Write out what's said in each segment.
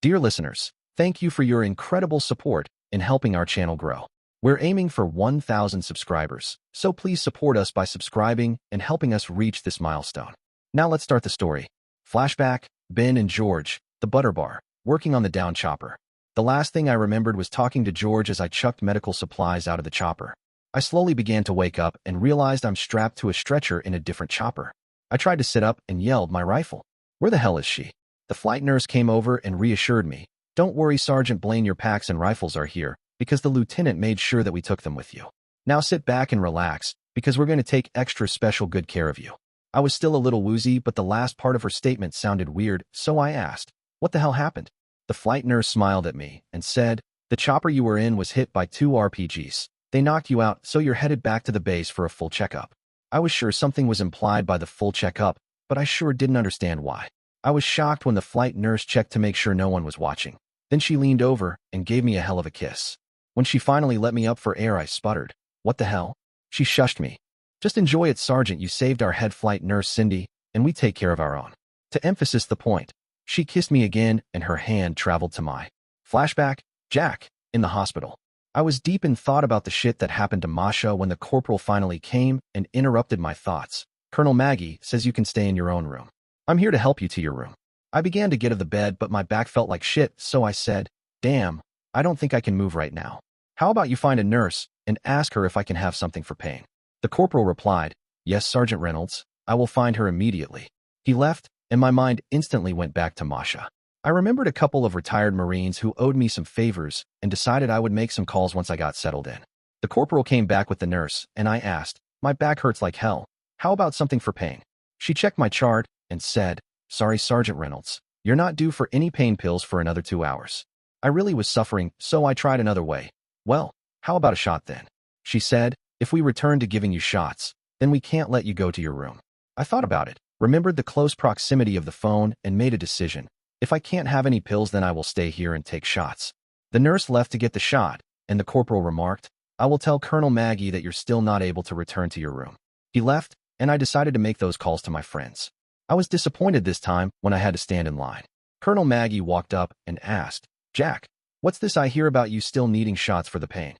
Dear listeners, thank you for your incredible support in helping our channel grow. We're aiming for 1,000 subscribers, so please support us by subscribing and helping us reach this milestone. Now let's start the story. Flashback, Ben and George, the butter bar, working on the down chopper. The last thing I remembered was talking to George as I chucked medical supplies out of the chopper. I slowly began to wake up and realized I'm strapped to a stretcher in a different chopper. I tried to sit up and yelled my rifle. Where the hell is she? The flight nurse came over and reassured me. Don't worry, Sergeant Blaine, your packs and rifles are here because the lieutenant made sure that we took them with you. Now sit back and relax because we're going to take extra special good care of you. I was still a little woozy, but the last part of her statement sounded weird, so I asked, what the hell happened? The flight nurse smiled at me and said, the chopper you were in was hit by 2 RPGs. They knocked you out, so you're headed back to the base for a full checkup. I was sure something was implied by the full checkup, but I sure didn't understand why. I was shocked when the flight nurse checked to make sure no one was watching. Then she leaned over and gave me a hell of a kiss. When she finally let me up for air, I sputtered, what the hell? She shushed me. Just enjoy it, Sergeant. You saved our head flight nurse, Cindy, and we take care of our own. To emphasize the point, she kissed me again and her hand traveled to my. Flashback, Jack, in the hospital. I was deep in thought about the shit that happened to Masha when the corporal finally came and interrupted my thoughts. Colonel Maggie says you can stay in your own room. I'm here to help you to your room. I began to get out of the bed, but my back felt like shit, so I said, damn, I don't think I can move right now. How about you find a nurse and ask her if I can have something for pain? The corporal replied, yes, Sergeant Reynolds, I will find her immediately. He left, and my mind instantly went back to Masha. I remembered a couple of retired Marines who owed me some favors and decided I would make some calls once I got settled in. The corporal came back with the nurse, and I asked, my back hurts like hell. How about something for pain? She checked my chart and said, sorry, Sergeant Reynolds, you're not due for any pain pills for another 2 hours. I really was suffering, so I tried another way. Well, how about a shot then? She said, if we return to giving you shots, then we can't let you go to your room. I thought about it, remembered the close proximity of the phone, and made a decision. If I can't have any pills, then I will stay here and take shots. The nurse left to get the shot, and the corporal remarked, I will tell Colonel Maggie that you're still not able to return to your room. He left, and I decided to make those calls to my friends. I was disappointed this time when I had to stand in line. Colonel Maggie walked up and asked, Jack, what's this I hear about you still needing shots for the pain?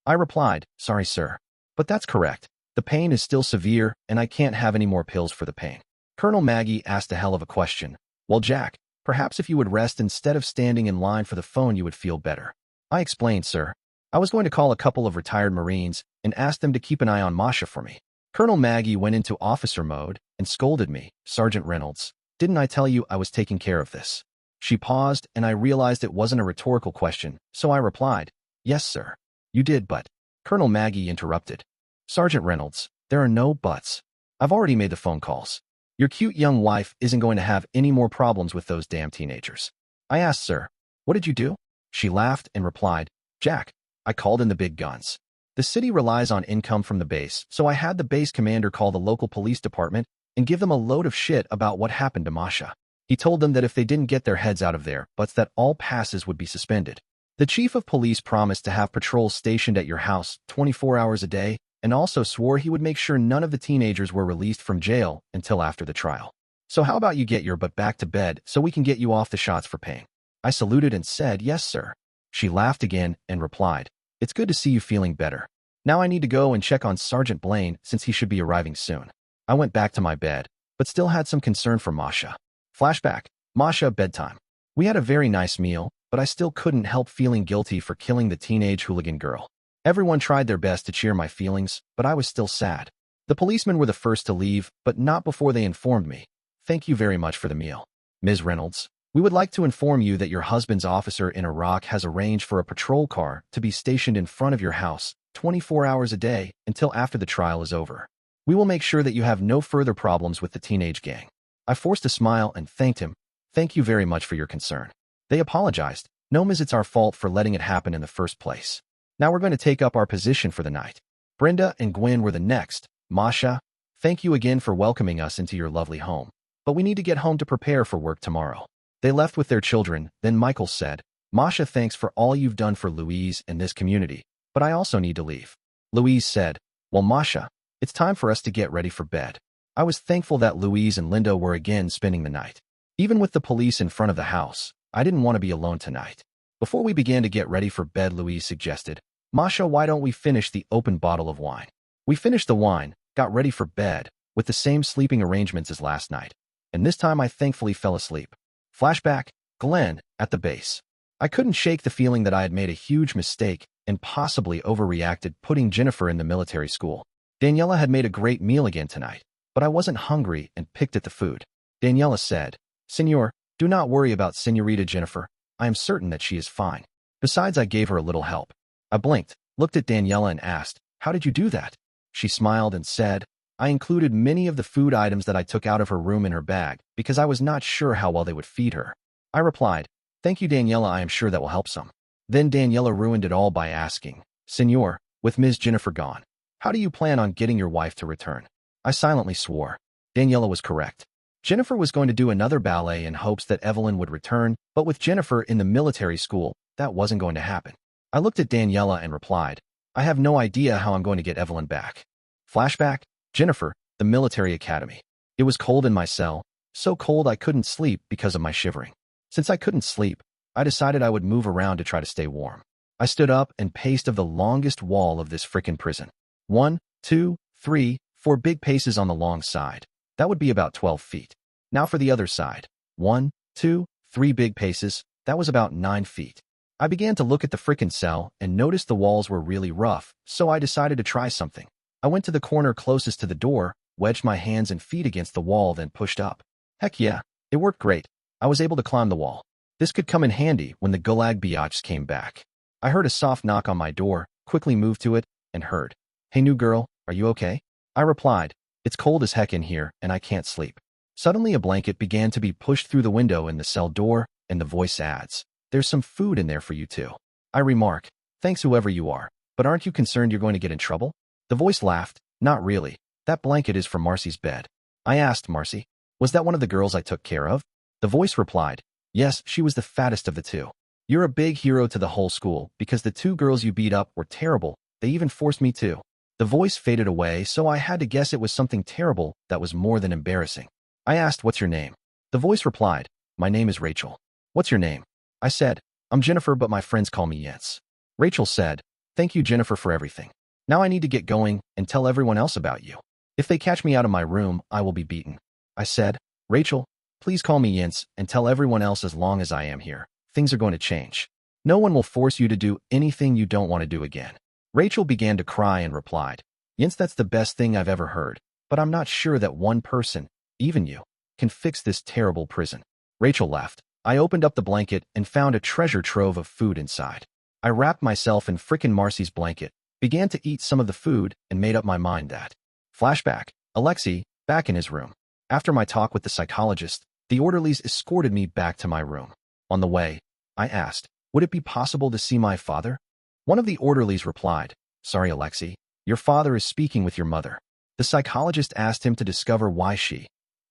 I replied, sorry, sir, but that's correct. The pain is still severe, and I can't have any more pills for the pain. Colonel Maggie asked a hell of a question. Well, Jack, perhaps if you would rest instead of standing in line for the phone, you would feel better. I explained, sir. I was going to call a couple of retired Marines and ask them to keep an eye on Masha for me. Colonel Maggie went into officer mode and scolded me, Sergeant Reynolds, didn't I tell you I was taking care of this? She paused, and I realized it wasn't a rhetorical question, so I replied, yes, sir. You did, but... Colonel Maggie interrupted. Sergeant Reynolds, there are no buts. I've already made the phone calls. Your cute young wife isn't going to have any more problems with those damn teenagers. I asked, sir, what did you do? She laughed and replied, Jack, I called in the big guns. The city relies on income from the base, so I had the base commander call the local police department and give them a load of shit about what happened to Masha. He told them that if they didn't get their heads out of there, butts that all passes would be suspended. The chief of police promised to have patrols stationed at your house 24 hours a day, and also swore he would make sure none of the teenagers were released from jail until after the trial. So how about you get your butt back to bed so we can get you off the shots for pain? I saluted and said, yes, sir. She laughed again and replied, it's good to see you feeling better. Now I need to go and check on Sergeant Blaine since he should be arriving soon. I went back to my bed, but still had some concern for Masha. Flashback, Masha, bedtime. We had a very nice meal, but I still couldn't help feeling guilty for killing the teenage hooligan girl. Everyone tried their best to cheer my feelings, but I was still sad. The policemen were the first to leave, but not before they informed me. Thank you very much for the meal. Ms. Reynolds, we would like to inform you that your husband's officer in Iraq has arranged for a patrol car to be stationed in front of your house 24 hours a day until after the trial is over. We will make sure that you have no further problems with the teenage gang. I forced a smile and thanked him. Thank you very much for your concern. They apologized. No, miss, it's our fault for letting it happen in the first place. Now we're going to take up our position for the night. Brenda and Gwen were the next. Masha, thank you again for welcoming us into your lovely home. But we need to get home to prepare for work tomorrow. They left with their children. Then Michael said, Masha, thanks for all you've done for Louise and this community, but I also need to leave. Louise said, well, Masha, it's time for us to get ready for bed. I was thankful that Louise and Linda were again spending the night. Even with the police in front of the house, I didn't want to be alone tonight. Before we began to get ready for bed, Louise suggested, Masha, why don't we finish the open bottle of wine? We finished the wine, got ready for bed, with the same sleeping arrangements as last night. And this time I thankfully fell asleep. Flashback, Glenn, at the base. I couldn't shake the feeling that I had made a huge mistake and possibly overreacted putting Jennifer in the military school. Daniela had made a great meal again tonight, but I wasn't hungry and picked at the food. Daniela said, Senor, do not worry about Senorita Jennifer. I am certain that she is fine. Besides, I gave her a little help. I blinked, looked at Daniela and asked, how did you do that? She smiled and said, I included many of the food items that I took out of her room in her bag because I was not sure how well they would feed her. I replied, thank you, Daniela, I am sure that will help some. Then Daniela ruined it all by asking, Senor, with Ms. Jennifer gone, how do you plan on getting your wife to return? I silently swore. Daniela was correct. Jennifer was going to do another ballet in hopes that Evelyn would return, but with Jennifer in the military school, that wasn't going to happen. I looked at Daniela and replied, I have no idea how I'm going to get Evelyn back. Flashback, Jennifer, the military academy. It was cold in my cell, so cold I couldn't sleep because of my shivering. Since I couldn't sleep, I decided I would move around to try to stay warm. I stood up and paced of the longest wall of this frickin' prison. 1, 2, 3, 4 big paces on the long side. That would be about 12 feet. Now for the other side. 1, 2, 3 big paces. That was about 9 feet. I began to look at the frickin' cell and noticed the walls were really rough, so I decided to try something. I went to the corner closest to the door, wedged my hands and feet against the wall, then pushed up. Heck yeah, it worked great. I was able to climb the wall. This could come in handy when the Gulag biatchs came back. I heard a soft knock on my door, quickly moved to it, and heard, Hey new girl, are you okay? I replied, It's cold as heck in here, and I can't sleep. Suddenly a blanket began to be pushed through the window in the cell door, and the voice adds, There's some food in there for you too. I remark, Thanks whoever you are, but aren't you concerned you're going to get in trouble? The voice laughed, Not really. That blanket is for Marcy's bed. I asked Marcy, Was that one of the girls I took care of? The voice replied, Yes, she was the fattest of the two. You're a big hero to the whole school because the 2 girls you beat up were terrible. They even forced me to. The voice faded away, so I had to guess it was something terrible that was more than embarrassing. I asked, What's your name? The voice replied, My name is Rachel. What's your name? I said, I'm Jennifer, but my friends call me Jens. Rachel said, Thank you, Jennifer, for everything. Now I need to get going and tell everyone else about you. If they catch me out of my room, I will be beaten. I said, Rachel, please call me Jens and tell everyone else as long as I am here. Things are going to change. No one will force you to do anything you don't want to do again. Rachel began to cry and replied, Jens, that's the best thing I've ever heard, but I'm not sure that one person, even you, can fix this terrible prison. Rachel left. I opened up the blanket and found a treasure trove of food inside. I wrapped myself in frickin' Marcy's blanket, began to eat some of the food, and made up my mind that. Flashback, Alexei, back in his room. After my talk with the psychologist, the orderlies escorted me back to my room. On the way, I asked, Would it be possible to see my father? One of the orderlies replied, Sorry, Alexei, your father is speaking with your mother. The psychologist asked him to discover why she.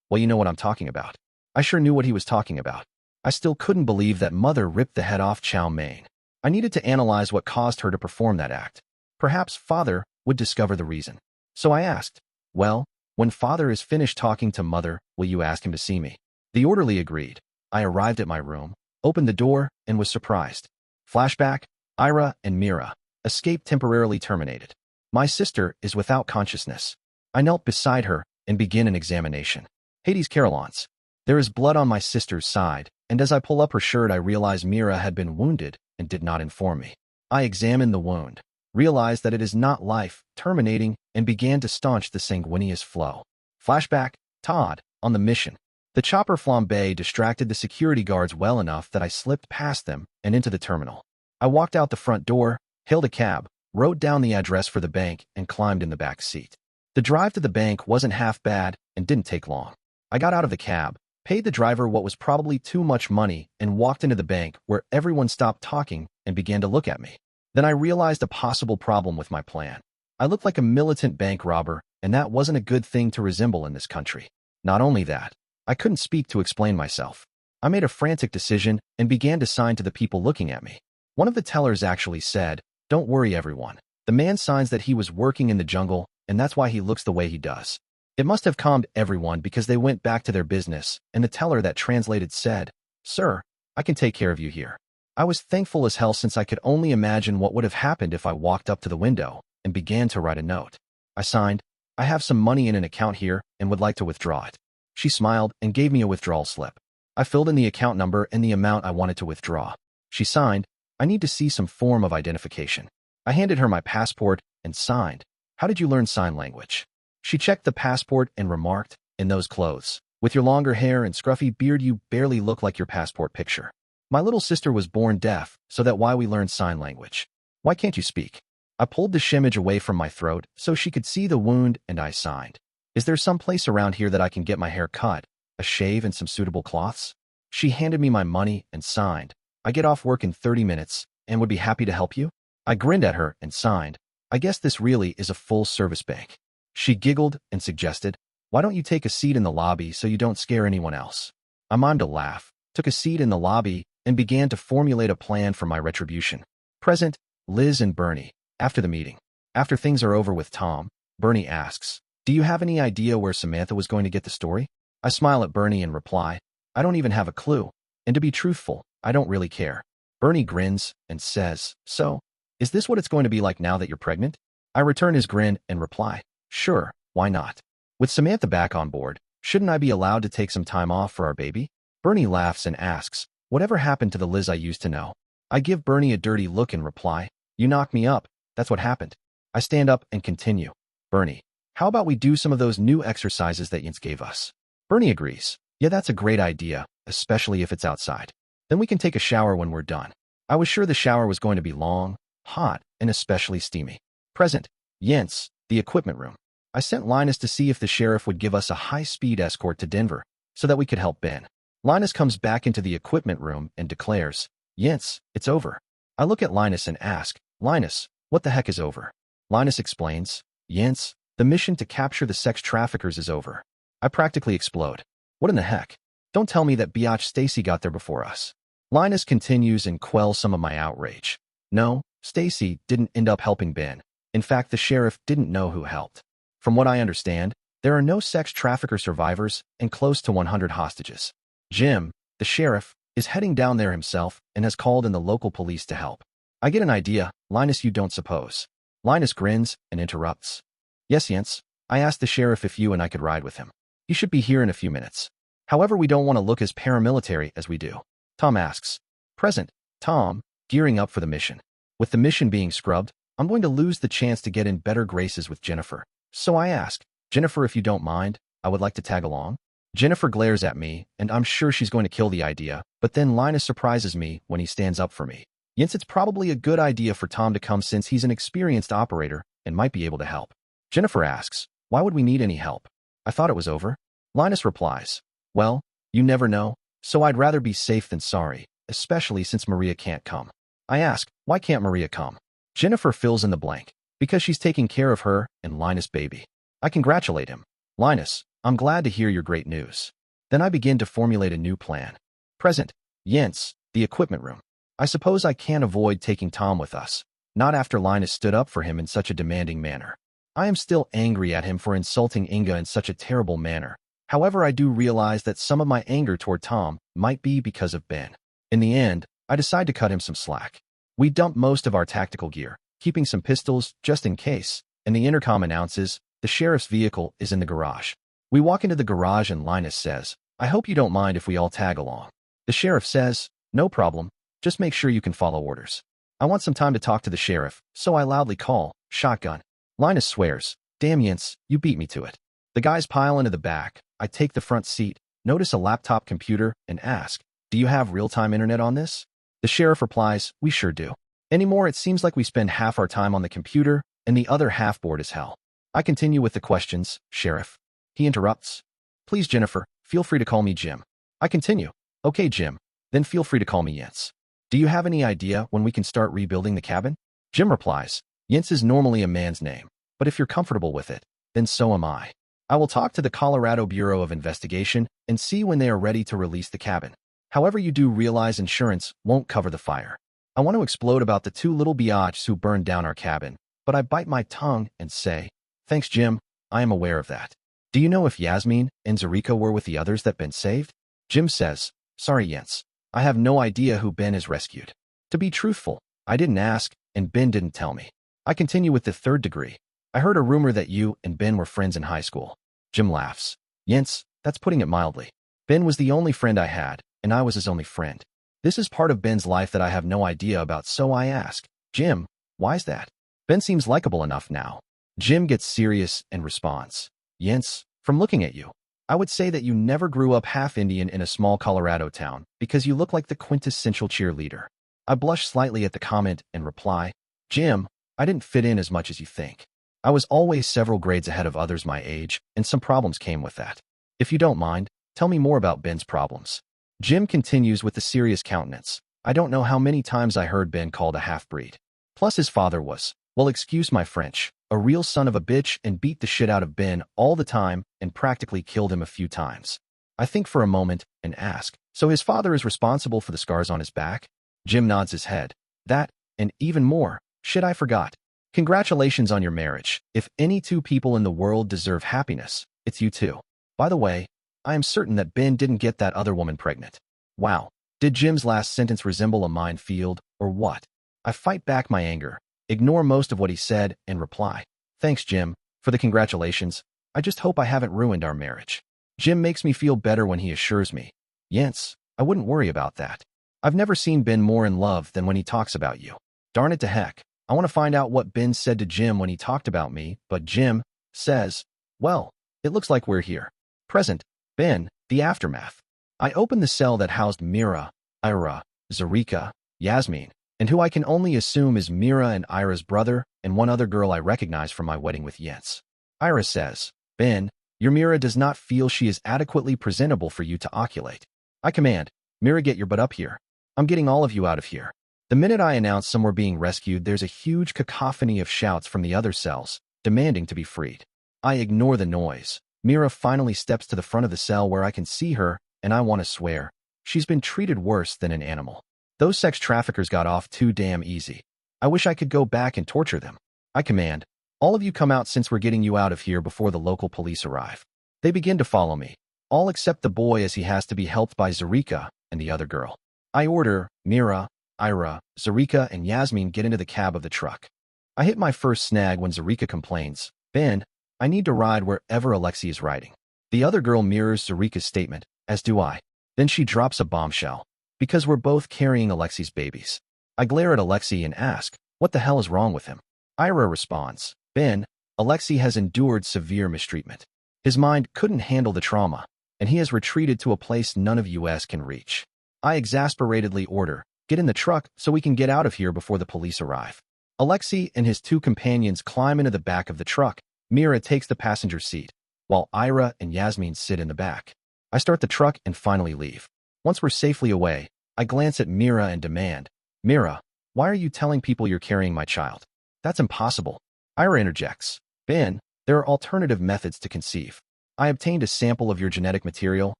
Well, you know what I'm talking about. I sure knew what he was talking about. I still couldn't believe that mother ripped the head off Chow Mein. I needed to analyze what caused her to perform that act. Perhaps father would discover the reason. So I asked, Well, when father is finished talking to mother, will you ask him to see me? The orderly agreed. I arrived at my room, opened the door, and was surprised. Flashback, Ira and Mira. Escape temporarily terminated. My sister is without consciousness. I knelt beside her and began an examination. Hades Carolans. There is blood on my sister's side, and as I pull up her shirt I realize Mira had been wounded and did not inform me. I examined the wound, realized that it is not life, terminating, and began to staunch the sanguineous flow. Flashback, Todd, on the mission. The chopper flambe distracted the security guards well enough that I slipped past them and into the terminal. I walked out the front door, hailed a cab, wrote down the address for the bank, and climbed in the back seat. The drive to the bank wasn't half bad and didn't take long. I got out of the cab, paid the driver what was probably too much money, and walked into the bank where everyone stopped talking and began to look at me. Then I realized a possible problem with my plan. I looked like a militant bank robber, and that wasn't a good thing to resemble in this country. Not only that, I couldn't speak to explain myself. I made a frantic decision and began to sign to the people looking at me. One of the tellers actually said, Don't worry everyone. The man signs that he was working in the jungle, and that's why he looks the way he does. It must have calmed everyone because they went back to their business, and the teller that translated said, Sir, I can take care of you here. I was thankful as hell since I could only imagine what would have happened if I walked up to the window and began to write a note. I signed, I have some money in an account here and would like to withdraw it. She smiled and gave me a withdrawal slip. I filled in the account number and the amount I wanted to withdraw. She signed, I need to see some form of identification. I handed her my passport and signed, how did you learn sign language? She checked the passport and remarked, in those clothes, with your longer hair and scruffy beard you barely look like your passport picture. My little sister was born deaf, so that's why we learned sign language. Why can't you speak? I pulled the shimage away from my throat so she could see the wound and I signed. Is there some place around here that I can get my hair cut, a shave and some suitable cloths? She handed me my money and signed, I get off work in 30 minutes and would be happy to help you. I grinned at her and signed, I guess this really is a full-service bank. She giggled and suggested, why don't you take a seat in the lobby so you don't scare anyone else? I mimed a laugh, took a seat in the lobby, and began to formulate a plan for my retribution. Present, Liz and Bernie. After the meeting. After things are over with Tom, Bernie asks, do you have any idea where Samantha was going to get the story? I smile at Bernie and reply, I don't even have a clue. And to be truthful, I don't really care. Bernie grins and says, so, is this what it's going to be like now that you're pregnant? I return his grin and reply, sure, why not? With Samantha back on board, shouldn't I be allowed to take some time off for our baby? Bernie laughs and asks, whatever happened to the Liz I used to know? I give Bernie a dirty look and reply, you knocked me up, that's what happened. I stand up and continue, Bernie, how about we do some of those new exercises that Jens gave us? Bernie agrees, yeah, that's a great idea, especially if it's outside. Then we can take a shower when we're done. I was sure the shower was going to be long, hot, and especially steamy. Present, Jens, the equipment room. I sent Linus to see if the sheriff would give us a high-speed escort to Denver so that we could help Ben. Linus comes back into the equipment room and declares, Jens, it's over. I look at Linus and ask, Linus, what the heck is over? Linus explains, Jens, the mission to capture the sex traffickers is over. I practically explode. What in the heck? Don't tell me that biatch Stacy got there before us. Linus continues and quells some of my outrage. No, Stacy didn't end up helping Ben. In fact, the sheriff didn't know who helped. From what I understand, there are no sex trafficker survivors and close to 100 hostages. Jim, the sheriff, is heading down there himself and has called in the local police to help. I get an idea, Linus, you don't suppose. Linus grins and interrupts. Yes, Jens, I asked the sheriff if you and I could ride with him. He should be here in a few minutes. However, we don't want to look as paramilitary as we do. Tom asks. Present, Tom, gearing up for the mission. With the mission being scrubbed, I'm going to lose the chance to get in better graces with Jennifer. So I ask, Jennifer, if you don't mind, I would like to tag along. Jennifer glares at me, and I'm sure she's going to kill the idea, but then Linus surprises me when he stands up for me. Jens, it's probably a good idea for Tom to come since he's an experienced operator and might be able to help. Jennifer asks, why would we need any help? I thought it was over. Linus replies, well, you never know, so I'd rather be safe than sorry, especially since Maria can't come. I ask, why can't Maria come? Jennifer fills in the blank, because she's taking care of her and Linus' baby. I congratulate him. Linus, I'm glad to hear your great news. Then I begin to formulate a new plan. Present, Jens, the equipment room. I suppose I can't avoid taking Tom with us, not after Linus stood up for him in such a demanding manner. I am still angry at him for insulting Inga in such a terrible manner. However, I do realize that some of my anger toward Tom might be because of Ben. In the end, I decide to cut him some slack. We dump most of our tactical gear, keeping some pistols just in case, and the intercom announces, the sheriff's vehicle is in the garage. We walk into the garage and Linus says, I hope you don't mind if we all tag along. The sheriff says, no problem, just make sure you can follow orders. I want some time to talk to the sheriff, so I loudly call, shotgun. Linus swears, damn Jens, you beat me to it. The guys pile into the back, I take the front seat, notice a laptop computer, and ask, do you have real-time internet on this? The sheriff replies, we sure do. Anymore, it seems like we spend half our time on the computer, and the other half bored as hell. I continue with the questions, Sheriff. He interrupts. Please, Jennifer, feel free to call me Jim. I continue. Okay, Jim, then feel free to call me Jens. Do you have any idea when we can start rebuilding the cabin? Jim replies, Jens is normally a man's name, but if you're comfortable with it, then so am I. I will talk to the Colorado Bureau of Investigation and see when they are ready to release the cabin. However, you do realize insurance won't cover the fire. I want to explode about the two little biatches who burned down our cabin, but I bite my tongue and say, thanks, Jim, I am aware of that. Do you know if Yasmin and Zarika were with the others that been saved? Jim says, sorry, Jens, I have no idea who Ben has rescued. To be truthful, I didn't ask, and Ben didn't tell me. I continue with the third degree. I heard a rumor that you and Ben were friends in high school. Jim laughs. Yents, that's putting it mildly. Ben was the only friend I had, and I was his only friend. This is part of Ben's life that I have no idea about, so I ask, Jim, why's that? Ben seems likable enough now. Jim gets serious and responds, Yents, from looking at you, I would say that you never grew up half Indian in a small Colorado town because you look like the quintessential cheerleader. I blush slightly at the comment and reply, Jim, I didn't fit in as much as you think. I was always several grades ahead of others my age, and some problems came with that. If you don't mind, tell me more about Ben's problems. Jim continues with a serious countenance. I don't know how many times I heard Ben called a half-breed. Plus his father was, well, excuse my French, a real son of a bitch and beat the shit out of Ben all the time and practically killed him a few times. I think for a moment and ask, so his father is responsible for the scars on his back? Jim nods his head. That, and even more, shit I forgot. Congratulations on your marriage. If any two people in the world deserve happiness, it's you two. By the way, I am certain that Ben didn't get that other woman pregnant. Wow. Did Jim's last sentence resemble a minefield, or what? I fight back my anger, ignore most of what he said, and reply, thanks, Jim, for the congratulations. I just hope I haven't ruined our marriage. Jim makes me feel better when he assures me, Yents, I wouldn't worry about that. I've never seen Ben more in love than when he talks about you. Darn it to heck. I want to find out what Ben said to Jim when he talked about me, but Jim says, well, it looks like we're here. Present, Ben, the aftermath. I opened the cell that housed Mira, Ira, Zarika, Yasmin, and who I can only assume is Mira and Ira's brother and one other girl I recognize from my wedding with Yents. Ira says, Ben, your Mira does not feel she is adequately presentable for you to oculate. I command, Mira, get your butt up here. I'm getting all of you out of here. The minute I announce some were being rescued, there's a huge cacophony of shouts from the other cells, demanding to be freed. I ignore the noise. Mira finally steps to the front of the cell where I can see her, and I want to swear. She's been treated worse than an animal. Those sex traffickers got off too damn easy. I wish I could go back and torture them. I command, all of you come out since we're getting you out of here before the local police arrive. They begin to follow me, all except the boy as he has to be helped by Zarika and the other girl. I order, Mira, Ira, Zarika, and Yasmin get into the cab of the truck. I hit my first snag when Zarika complains, Ben, I need to ride wherever Alexi is riding. The other girl mirrors Zarika's statement, as do I. Then she drops a bombshell. Because we're both carrying Alexi's babies. I glare at Alexi and ask, what the hell is wrong with him? Ira responds, Ben, Alexi has endured severe mistreatment. His mind couldn't handle the trauma, and he has retreated to a place none of us can reach. I exasperatedly order, get in the truck so we can get out of here before the police arrive. Alexi and his two companions climb into the back of the truck. Mira takes the passenger seat, while Ira and Yasmin sit in the back. I start the truck and finally leave. Once we're safely away, I glance at Mira and demand, Mira, why are you telling people you're carrying my child? That's impossible. Ira interjects, Ben, there are alternative methods to conceive. I obtained a sample of your genetic material,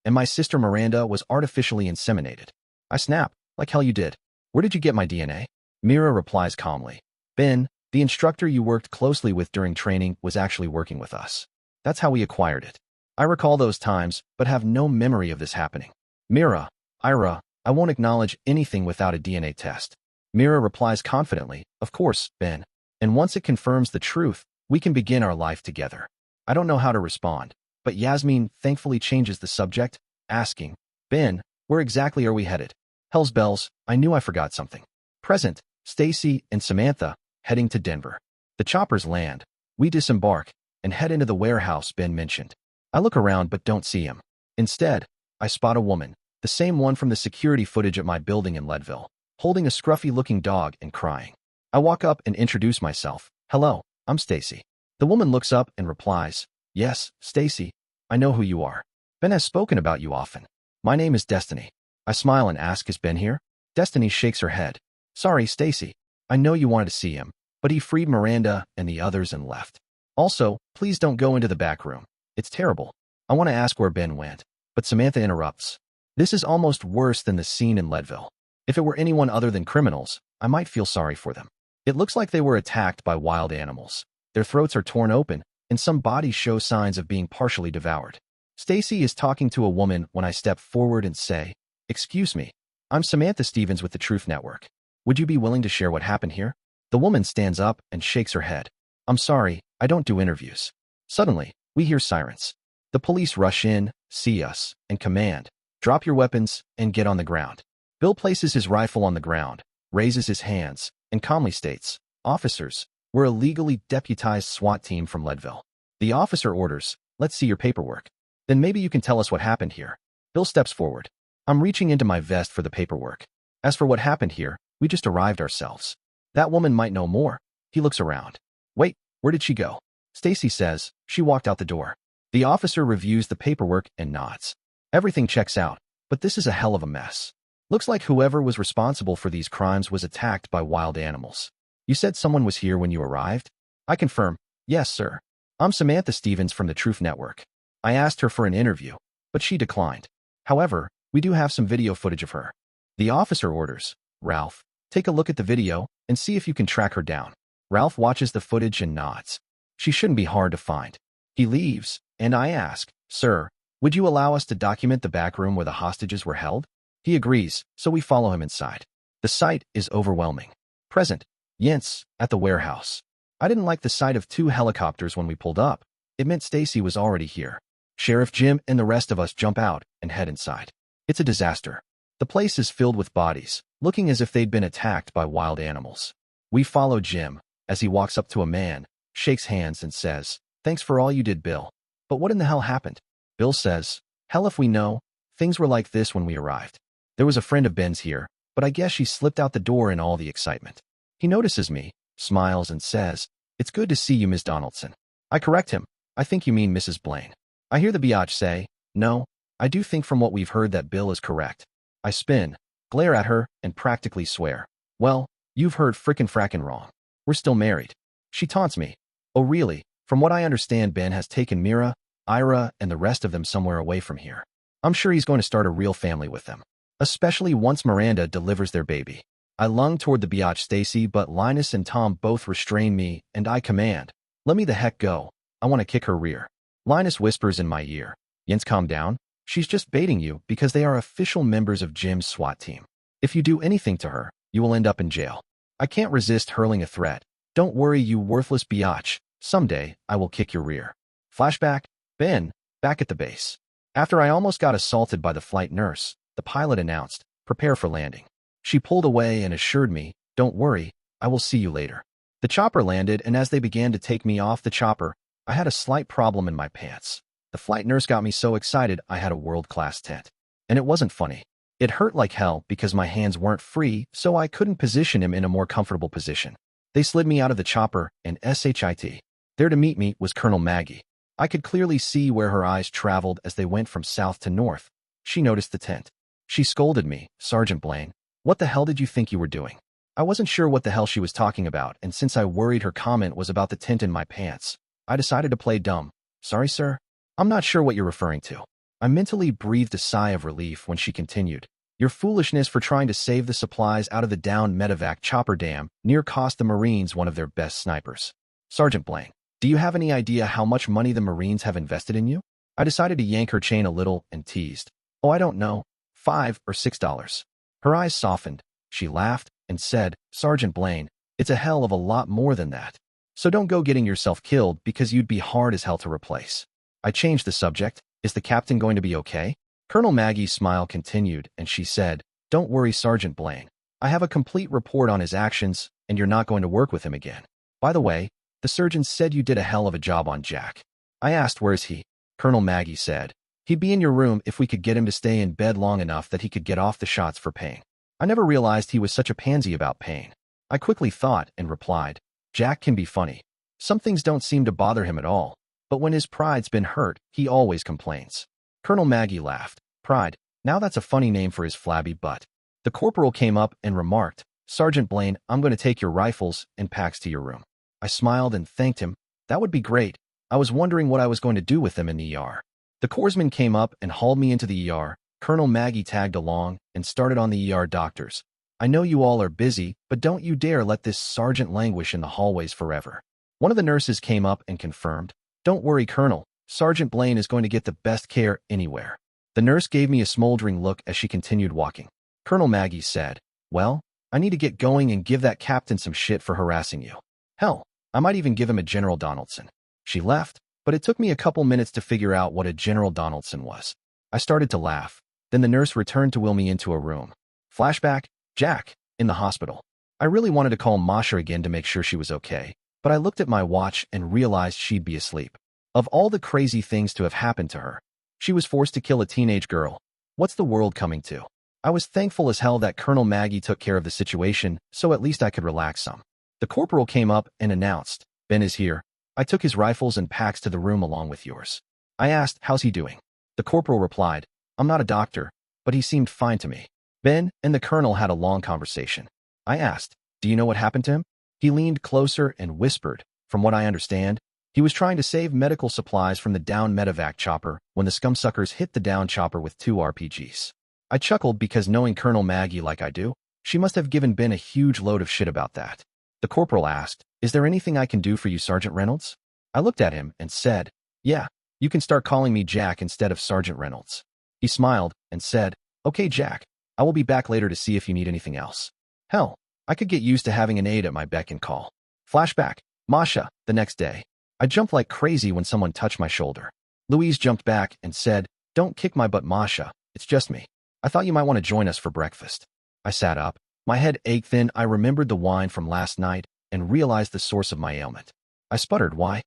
and my sister Miranda was artificially inseminated. I snap, like hell you did. Where did you get my DNA? Mira replies calmly, Ben, the instructor you worked closely with during training was actually working with us. That's how we acquired it. I recall those times, but have no memory of this happening. Mira, Ira, I won't acknowledge anything without a DNA test. Mira replies confidently, of course, Ben. And once it confirms the truth, we can begin our life together. I don't know how to respond, but Yasmin thankfully changes the subject, asking, Ben, where exactly are we headed? Hell's bells, I knew I forgot something. Present, Stacy and Samantha, heading to Denver. The choppers land. We disembark and head into the warehouse Ben mentioned. I look around but don't see him. Instead, I spot a woman, the same one from the security footage at my building in Leadville, holding a scruffy-looking dog and crying. I walk up and introduce myself. Hello, I'm Stacy. The woman looks up and replies, yes, Stacy, I know who you are. Ben has spoken about you often. My name is Destiny. I smile and ask, is Ben here? Destiny shakes her head. Sorry, Stacy. I know you wanted to see him, but he freed Miranda and the others and left. Also, please don't go into the back room. It's terrible. I want to ask where Ben went, but Samantha interrupts. This is almost worse than the scene in Leadville. If it were anyone other than criminals, I might feel sorry for them. It looks like they were attacked by wild animals. Their throats are torn open, and some bodies show signs of being partially devoured. Stacy is talking to a woman when I step forward and say, excuse me, I'm Samantha Stevens with the Truth Network. Would you be willing to share what happened here? The woman stands up and shakes her head. I'm sorry, I don't do interviews. Suddenly, we hear sirens. The police rush in, see us, and command, drop your weapons and get on the ground. Bill places his rifle on the ground, raises his hands, and calmly states, officers, we're a legally deputized SWAT team from Leadville. The officer orders, let's see your paperwork. Then maybe you can tell us what happened here. Bill steps forward. I'm reaching into my vest for the paperwork. As for what happened here, we just arrived ourselves. That woman might know more. He looks around. Wait, where did she go? Stacy says, she walked out the door. The officer reviews the paperwork and nods. Everything checks out, but this is a hell of a mess. Looks like whoever was responsible for these crimes was attacked by wild animals. You said someone was here when you arrived? I confirm, yes, sir. I'm Samantha Stevens from the Truth Network. I asked her for an interview, but she declined. However, we do have some video footage of her. The officer orders, Ralph, take a look at the video and see if you can track her down. Ralph watches the footage and nods. She shouldn't be hard to find. He leaves, and I ask, sir, would you allow us to document the back room where the hostages were held? He agrees, so we follow him inside. The sight is overwhelming. Present, Yentz, at the warehouse. I didn't like the sight of 2 helicopters when we pulled up. It meant Stacy was already here. Sheriff Jim and the rest of us jump out and head inside. It's a disaster. The place is filled with bodies, looking as if they'd been attacked by wild animals. We follow Jim, as he walks up to a man, shakes hands and says, thanks for all you did, Bill. But what in the hell happened? Bill says, hell if we know. Things were like this when we arrived. There was a friend of Ben's here, but I guess she slipped out the door in all the excitement. He notices me, smiles and says, it's good to see you, Miss Donaldson. I correct him. I think you mean Mrs. Blaine. I hear the biatch say, no, I do think from what we've heard that Bill is correct. I spin, glare at her, and practically swear. Well, you've heard frackin' wrong. We're still married. She taunts me. Oh really? From what I understand, Ben has taken Mira, Ira, and the rest of them somewhere away from here. I'm sure he's going to start a real family with them. Especially once Miranda delivers their baby. I lung toward the biatch Stacy, but Linus and Tom both restrain me, and I command, let me the heck go. I want to kick her rear. Linus whispers in my ear, Jens, calm down. She's just baiting you because they are official members of Jim's SWAT team. If you do anything to her, you will end up in jail. I can't resist hurling a threat. Don't worry, you worthless biatch. Someday, I will kick your rear. Flashback, Ben, back at the base. After I almost got assaulted by the flight nurse, the pilot announced, prepare for landing. She pulled away and assured me, don't worry, I will see you later. The chopper landed, and as they began to take me off the chopper, I had a slight problem in my pants. The flight nurse got me so excited I had a world-class tent. And it wasn't funny. It hurt like hell because my hands weren't free, so I couldn't position him in a more comfortable position. They slid me out of the chopper, and SHIT. There to meet me was Colonel Maggie. I could clearly see where her eyes traveled as they went from south to north. She noticed the tent. She scolded me, Sergeant Blaine. What the hell did you think you were doing? I wasn't sure what the hell she was talking about, and since I worried her comment was about the tent in my pants, I decided to play dumb. Sorry, sir. I'm not sure what you're referring to. I mentally breathed a sigh of relief when she continued. Your foolishness for trying to save the supplies out of the downed medevac chopper dam near cost the Marines one of their best snipers. Sergeant Blaine, do you have any idea how much money the Marines have invested in you? I decided to yank her chain a little and teased. Oh, I don't know. $5 or $6. Her eyes softened. She laughed and said, Sergeant Blaine, it's a hell of a lot more than that. So don't go getting yourself killed because you'd be hard as hell to replace. I changed the subject. Is the captain going to be okay? Colonel Maggie's smile continued, and she said, don't worry, Sergeant Blaine. I have a complete report on his actions, and you're not going to work with him again. By the way, the surgeon said you did a hell of a job on Jack. I asked, where's he? Colonel Maggie said, he'd be in your room if we could get him to stay in bed long enough that he could get off the shots for pain. I never realized he was such a pansy about pain. I quickly thought and replied, Jack can be funny. Some things don't seem to bother him at all, but when his pride's been hurt, he always complains. Colonel Maggie laughed. Pride, now that's a funny name for his flabby butt. The corporal came up and remarked, Sergeant Blaine, I'm going to take your rifles and packs to your room. I smiled and thanked him. That would be great. I was wondering what I was going to do with them in the ER. The corpsman came up and hauled me into the ER. Colonel Maggie tagged along and started on the ER doctors. I know you all are busy, but don't you dare let this sergeant languish in the hallways forever. One of the nurses came up and confirmed, don't worry, Colonel. Sergeant Blaine is going to get the best care anywhere. The nurse gave me a smoldering look as she continued walking. Colonel Maggie said, "Well, I need to get going and give that captain some shit for harassing you. Hell, I might even give him a General Donaldson." She left, but it took me a couple minutes to figure out what a General Donaldson was. I started to laugh. Then the nurse returned to wheel me into a room. Flashback, Jack, in the hospital. I really wanted to call Masha again to make sure she was okay, but I looked at my watch and realized she'd be asleep. Of all the crazy things to have happened to her, she was forced to kill a teenage girl. What's the world coming to? I was thankful as hell that Colonel Maggie took care of the situation, so at least I could relax some. The corporal came up and announced, "Ben is here. I took his rifles and packs to the room along with yours." I asked, "How's he doing?" The corporal replied, "I'm not a doctor, but he seemed fine to me." Ben and the colonel had a long conversation. I asked, "Do you know what happened to him?" He leaned closer and whispered, "From what I understand, he was trying to save medical supplies from the down medevac chopper when the scumsuckers hit the down chopper with 2 RPGs. I chuckled because knowing Colonel Maggie like I do, she must have given Ben a huge load of shit about that. The corporal asked, "Is there anything I can do for you, Sergeant Reynolds?" I looked at him and said, "Yeah, you can start calling me Jack instead of Sergeant Reynolds." He smiled and said, "Okay, Jack, I will be back later to see if you need anything else." Hell, I could get used to having an aide at my beck and call. Flashback, Masha, the next day. I jumped like crazy when someone touched my shoulder. Louise jumped back and said, "Don't kick my butt, Masha, it's just me. I thought you might want to join us for breakfast." I sat up. My head ached. Then I remembered the wine from last night and realized the source of my ailment. I sputtered, Why?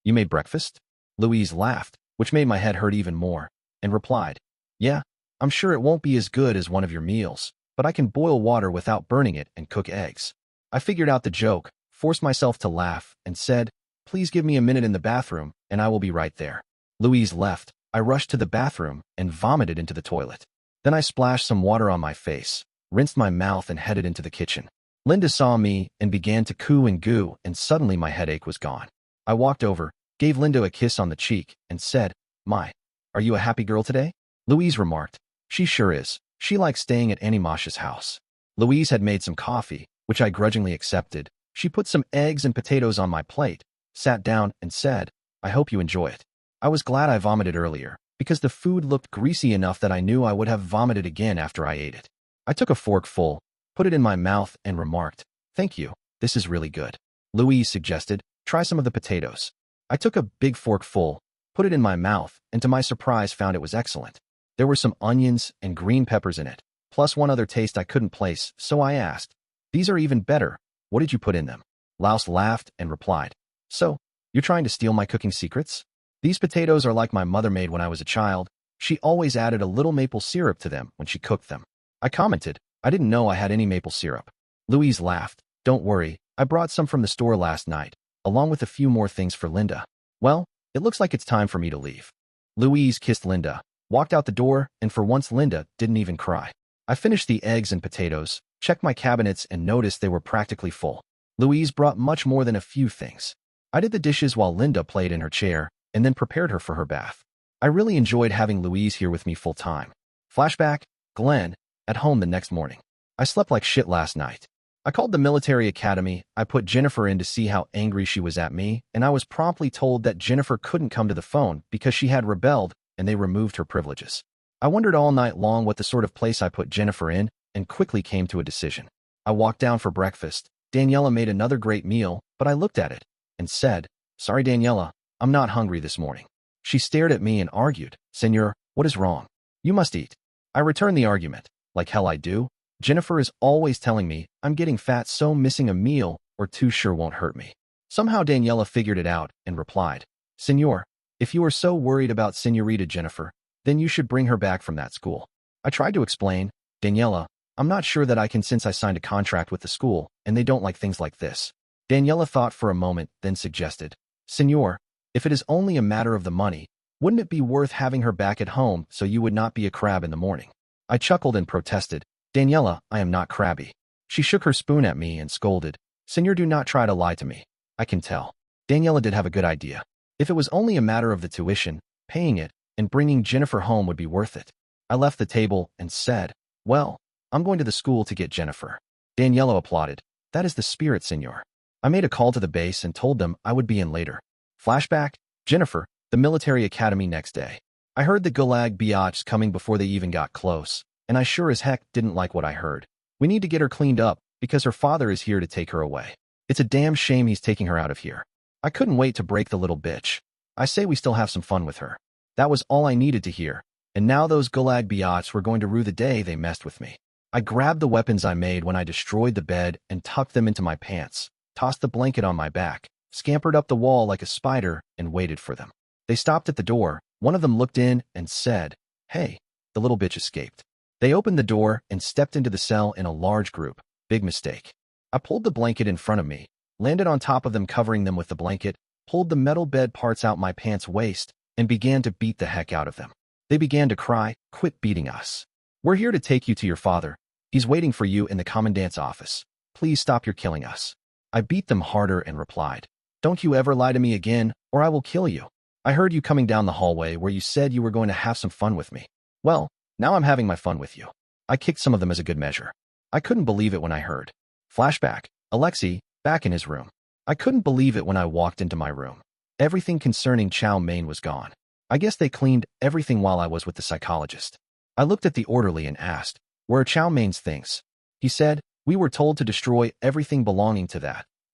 You made breakfast?" Louise laughed, which made my head hurt even more, and replied, "Yeah, I'm sure it won't be as good as one of your meals, but I can boil water without burning it and cook eggs." I figured out the joke, forced myself to laugh, and said, "Please give me a minute in the bathroom, and I will be right there." Louise left. I rushed to the bathroom and vomited into the toilet. Then I splashed some water on my face, rinsed my mouth, and headed into the kitchen. Linda saw me and began to coo and goo, and suddenly my headache was gone. I walked over, gave Linda a kiss on the cheek, and said, "Are you a happy girl today?" Louise remarked, "She sure is. She likes staying at Annie Masha's house." Louise had made some coffee, which I grudgingly accepted. She put some eggs and potatoes on my plate, sat down, and said, "I hope you enjoy it." I was glad I vomited earlier, because the food looked greasy enough that I knew I would have vomited again after I ate it. I took a forkful, put it in my mouth, and remarked, "Thank you, this is really good." Louise suggested, "Try some of the potatoes." I took a big forkful, put it in my mouth, and to my surprise found it was excellent. There were some onions and green peppers in it, plus one other taste I couldn't place, so I asked, "These are even better. What did you put in them?" Louse laughed and replied, "So, you're trying to steal my cooking secrets? These potatoes are like my mother made when I was a child. She always added a little maple syrup to them when she cooked them." I commented, "I didn't know I had any maple syrup." Louise laughed, "Don't worry, I brought some from the store last night, along with a few more things for Linda." Well, it looks like it's time for me to leave. Louise kissed Linda, walked out the door, and for once Linda didn't even cry. I finished the eggs and potatoes, checked my cabinets, and noticed they were practically full. Louise brought much more than a few things. I did the dishes while Linda played in her chair, and then prepared her for her bath. I really enjoyed having Louise here with me full time. Flashback, Glenn, at home the next morning. I slept like shit last night. I called the military academy. I put Jennifer in to see how angry she was at me, and I was promptly told that Jennifer couldn't come to the phone because she had rebelled and they removed her privileges. I wondered all night long what the sort of place I put Jennifer in, and quickly came to a decision. I walked down for breakfast. Daniela made another great meal, but I looked at it and said, "Sorry, Daniela, I'm not hungry this morning." She stared at me and argued, "Senor, what is wrong? You must eat." I returned the argument, "Like hell I do. Jennifer is always telling me I'm getting fat, so missing a meal or two sure won't hurt me." Somehow Daniela figured it out and replied, "Senor, if you are so worried about Senorita Jennifer, then you should bring her back from that school." I tried to explain, "Daniela, I'm not sure that I can since I signed a contract with the school, and they don't like things like this." Daniela thought for a moment, then suggested, "Senor, if it is only a matter of the money, wouldn't it be worth having her back at home so you would not be a crab in the morning?" I chuckled and protested, "Daniela, I am not crabby." She shook her spoon at me and scolded, "Senor, do not try to lie to me. I can tell." Daniela did have a good idea. If it was only a matter of the tuition, paying it, and bringing Jennifer home would be worth it. I left the table and said, "Well, I'm going to the school to get Jennifer." Daniela applauded, "That is the spirit, senor." I made a call to the base and told them I would be in later. Flashback, Jennifer, the military academy next day. I heard the Gulag Biatch coming before they even got close. and I sure as heck didn't like what I heard. We need to get her cleaned up because her father is here to take her away. It's a damn shame he's taking her out of here. I couldn't wait to break the little bitch. I say we still have some fun with her. That was all I needed to hear, and now those gulag biots were going to rue the day they messed with me. I grabbed the weapons I made when I destroyed the bed and tucked them into my pants, tossed the blanket on my back, scampered up the wall like a spider, and waited for them. They stopped at the door. One of them looked in and said, "Hey." The little bitch escaped. They opened the door and stepped into the cell in a large group. Big mistake. I pulled the blanket in front of me, landed on top of them covering them with the blanket, pulled the metal bed parts out my pants waist, and began to beat the heck out of them. They began to cry, "Quit beating us. We're here to take you to your father. He's waiting for you in the commandant's office. Please stop your killing us." I beat them harder and replied, "Don't you ever lie to me again, or I will kill you. I heard you coming down the hallway where you said you were going to have some fun with me. Well, now I'm having my fun with you." I kicked some of them as a good measure. I couldn't believe it when I heard. Flashback. Alexei, back in his room. I couldn't believe it when I walked into my room. Everything concerning Chow Mein was gone. I guess they cleaned everything while I was with the psychologist. I looked at the orderly and asked, "Where are Chow Mein's things?" He said, "We were told to destroy everything belonging to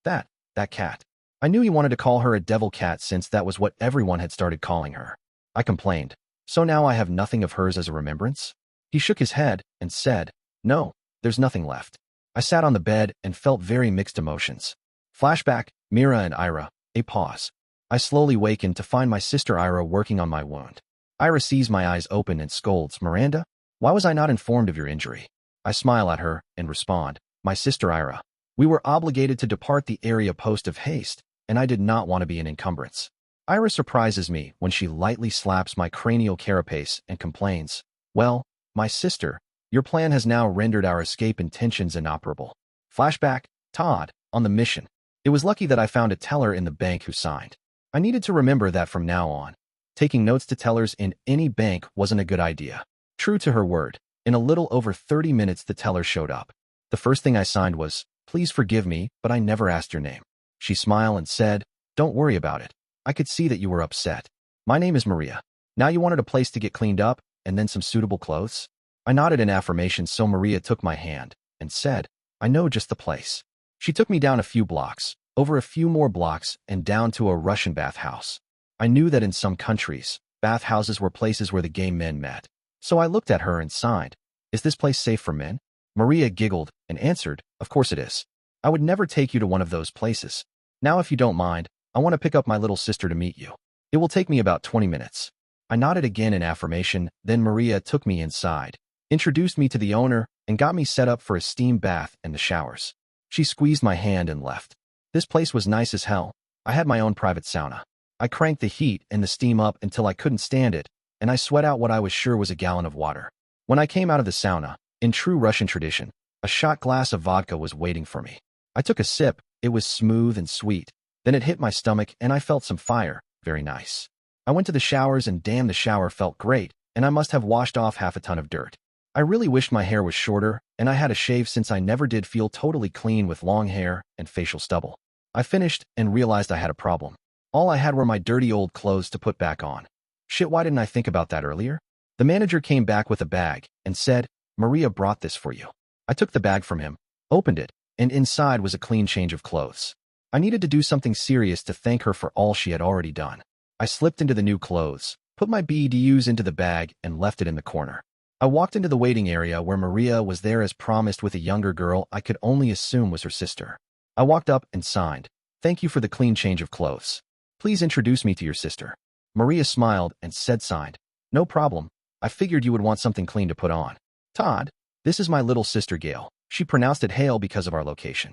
that cat." I knew he wanted to call her a devil cat since that was what everyone had started calling her. I complained, "So now I have nothing of hers as a remembrance?" He shook his head and said, "No, there's nothing left." I sat on the bed and felt very mixed emotions. Flashback, Mira and Ira, a pause. I slowly wakened to find my sister Ira working on my wound. Ira sees my eyes open and scolds, "Miranda, why was I not informed of your injury?" I smile at her and respond, "My sister Ira, we were obligated to depart the area post of haste, and I did not want to be an encumbrance." Ira surprises me when she lightly slaps my cranial carapace and complains, "Well, my sister, your plan has now rendered our escape intentions inoperable." Flashback, Todd, on the mission. It was lucky that I found a teller in the bank who signed. I needed to remember that from now on. Taking notes to tellers in any bank wasn't a good idea. True to her word, in a little over 30 minutes the teller showed up. The first thing I signed was, "Please forgive me, but I never asked your name." She smiled and said, "Don't worry about it. I could see that you were upset. My name is Maria. Now you wanted a place to get cleaned up, and then some suitable clothes?" I nodded in affirmation, so Maria took my hand and said, "I know just the place." She took me down a few blocks, over a few more blocks, and down to a Russian bathhouse. I knew that in some countries, bathhouses were places where the gay men met. So I looked at her and sighed, "Is this place safe for men?" Maria giggled and answered, "Of course it is. I would never take you to one of those places. Now if you don't mind, I want to pick up my little sister to meet you. It will take me about 20 minutes. I nodded again in affirmation, then Maria took me inside, introduced me to the owner, and got me set up for a steam bath and the showers. She squeezed my hand and left. This place was nice as hell. I had my own private sauna. I cranked the heat and the steam up until I couldn't stand it, and I sweat out what I was sure was a gallon of water. When I came out of the sauna, in true Russian tradition, a shot glass of vodka was waiting for me. I took a sip. It was smooth and sweet. Then it hit my stomach and I felt some fire. Very nice. I went to the showers and damn, the shower felt great, and I must have washed off half a ton of dirt. I really wished my hair was shorter and I had a shave since I never did feel totally clean with long hair and facial stubble. I finished and realized I had a problem. All I had were my dirty old clothes to put back on. Shit, why didn't I think about that earlier? The manager came back with a bag and said, "Maria brought this for you." I took the bag from him, opened it, and inside was a clean change of clothes. I needed to do something serious to thank her for all she had already done. I slipped into the new clothes, put my BDUs into the bag, and left it in the corner. I walked into the waiting area where Maria was there as promised with a younger girl I could only assume was her sister. I walked up and signed, "Thank you for the clean change of clothes. Please introduce me to your sister." Maria smiled and said, signed, "No problem. I figured you would want something clean to put on. Todd, this is my little sister Gail." She pronounced it Hale because of our location.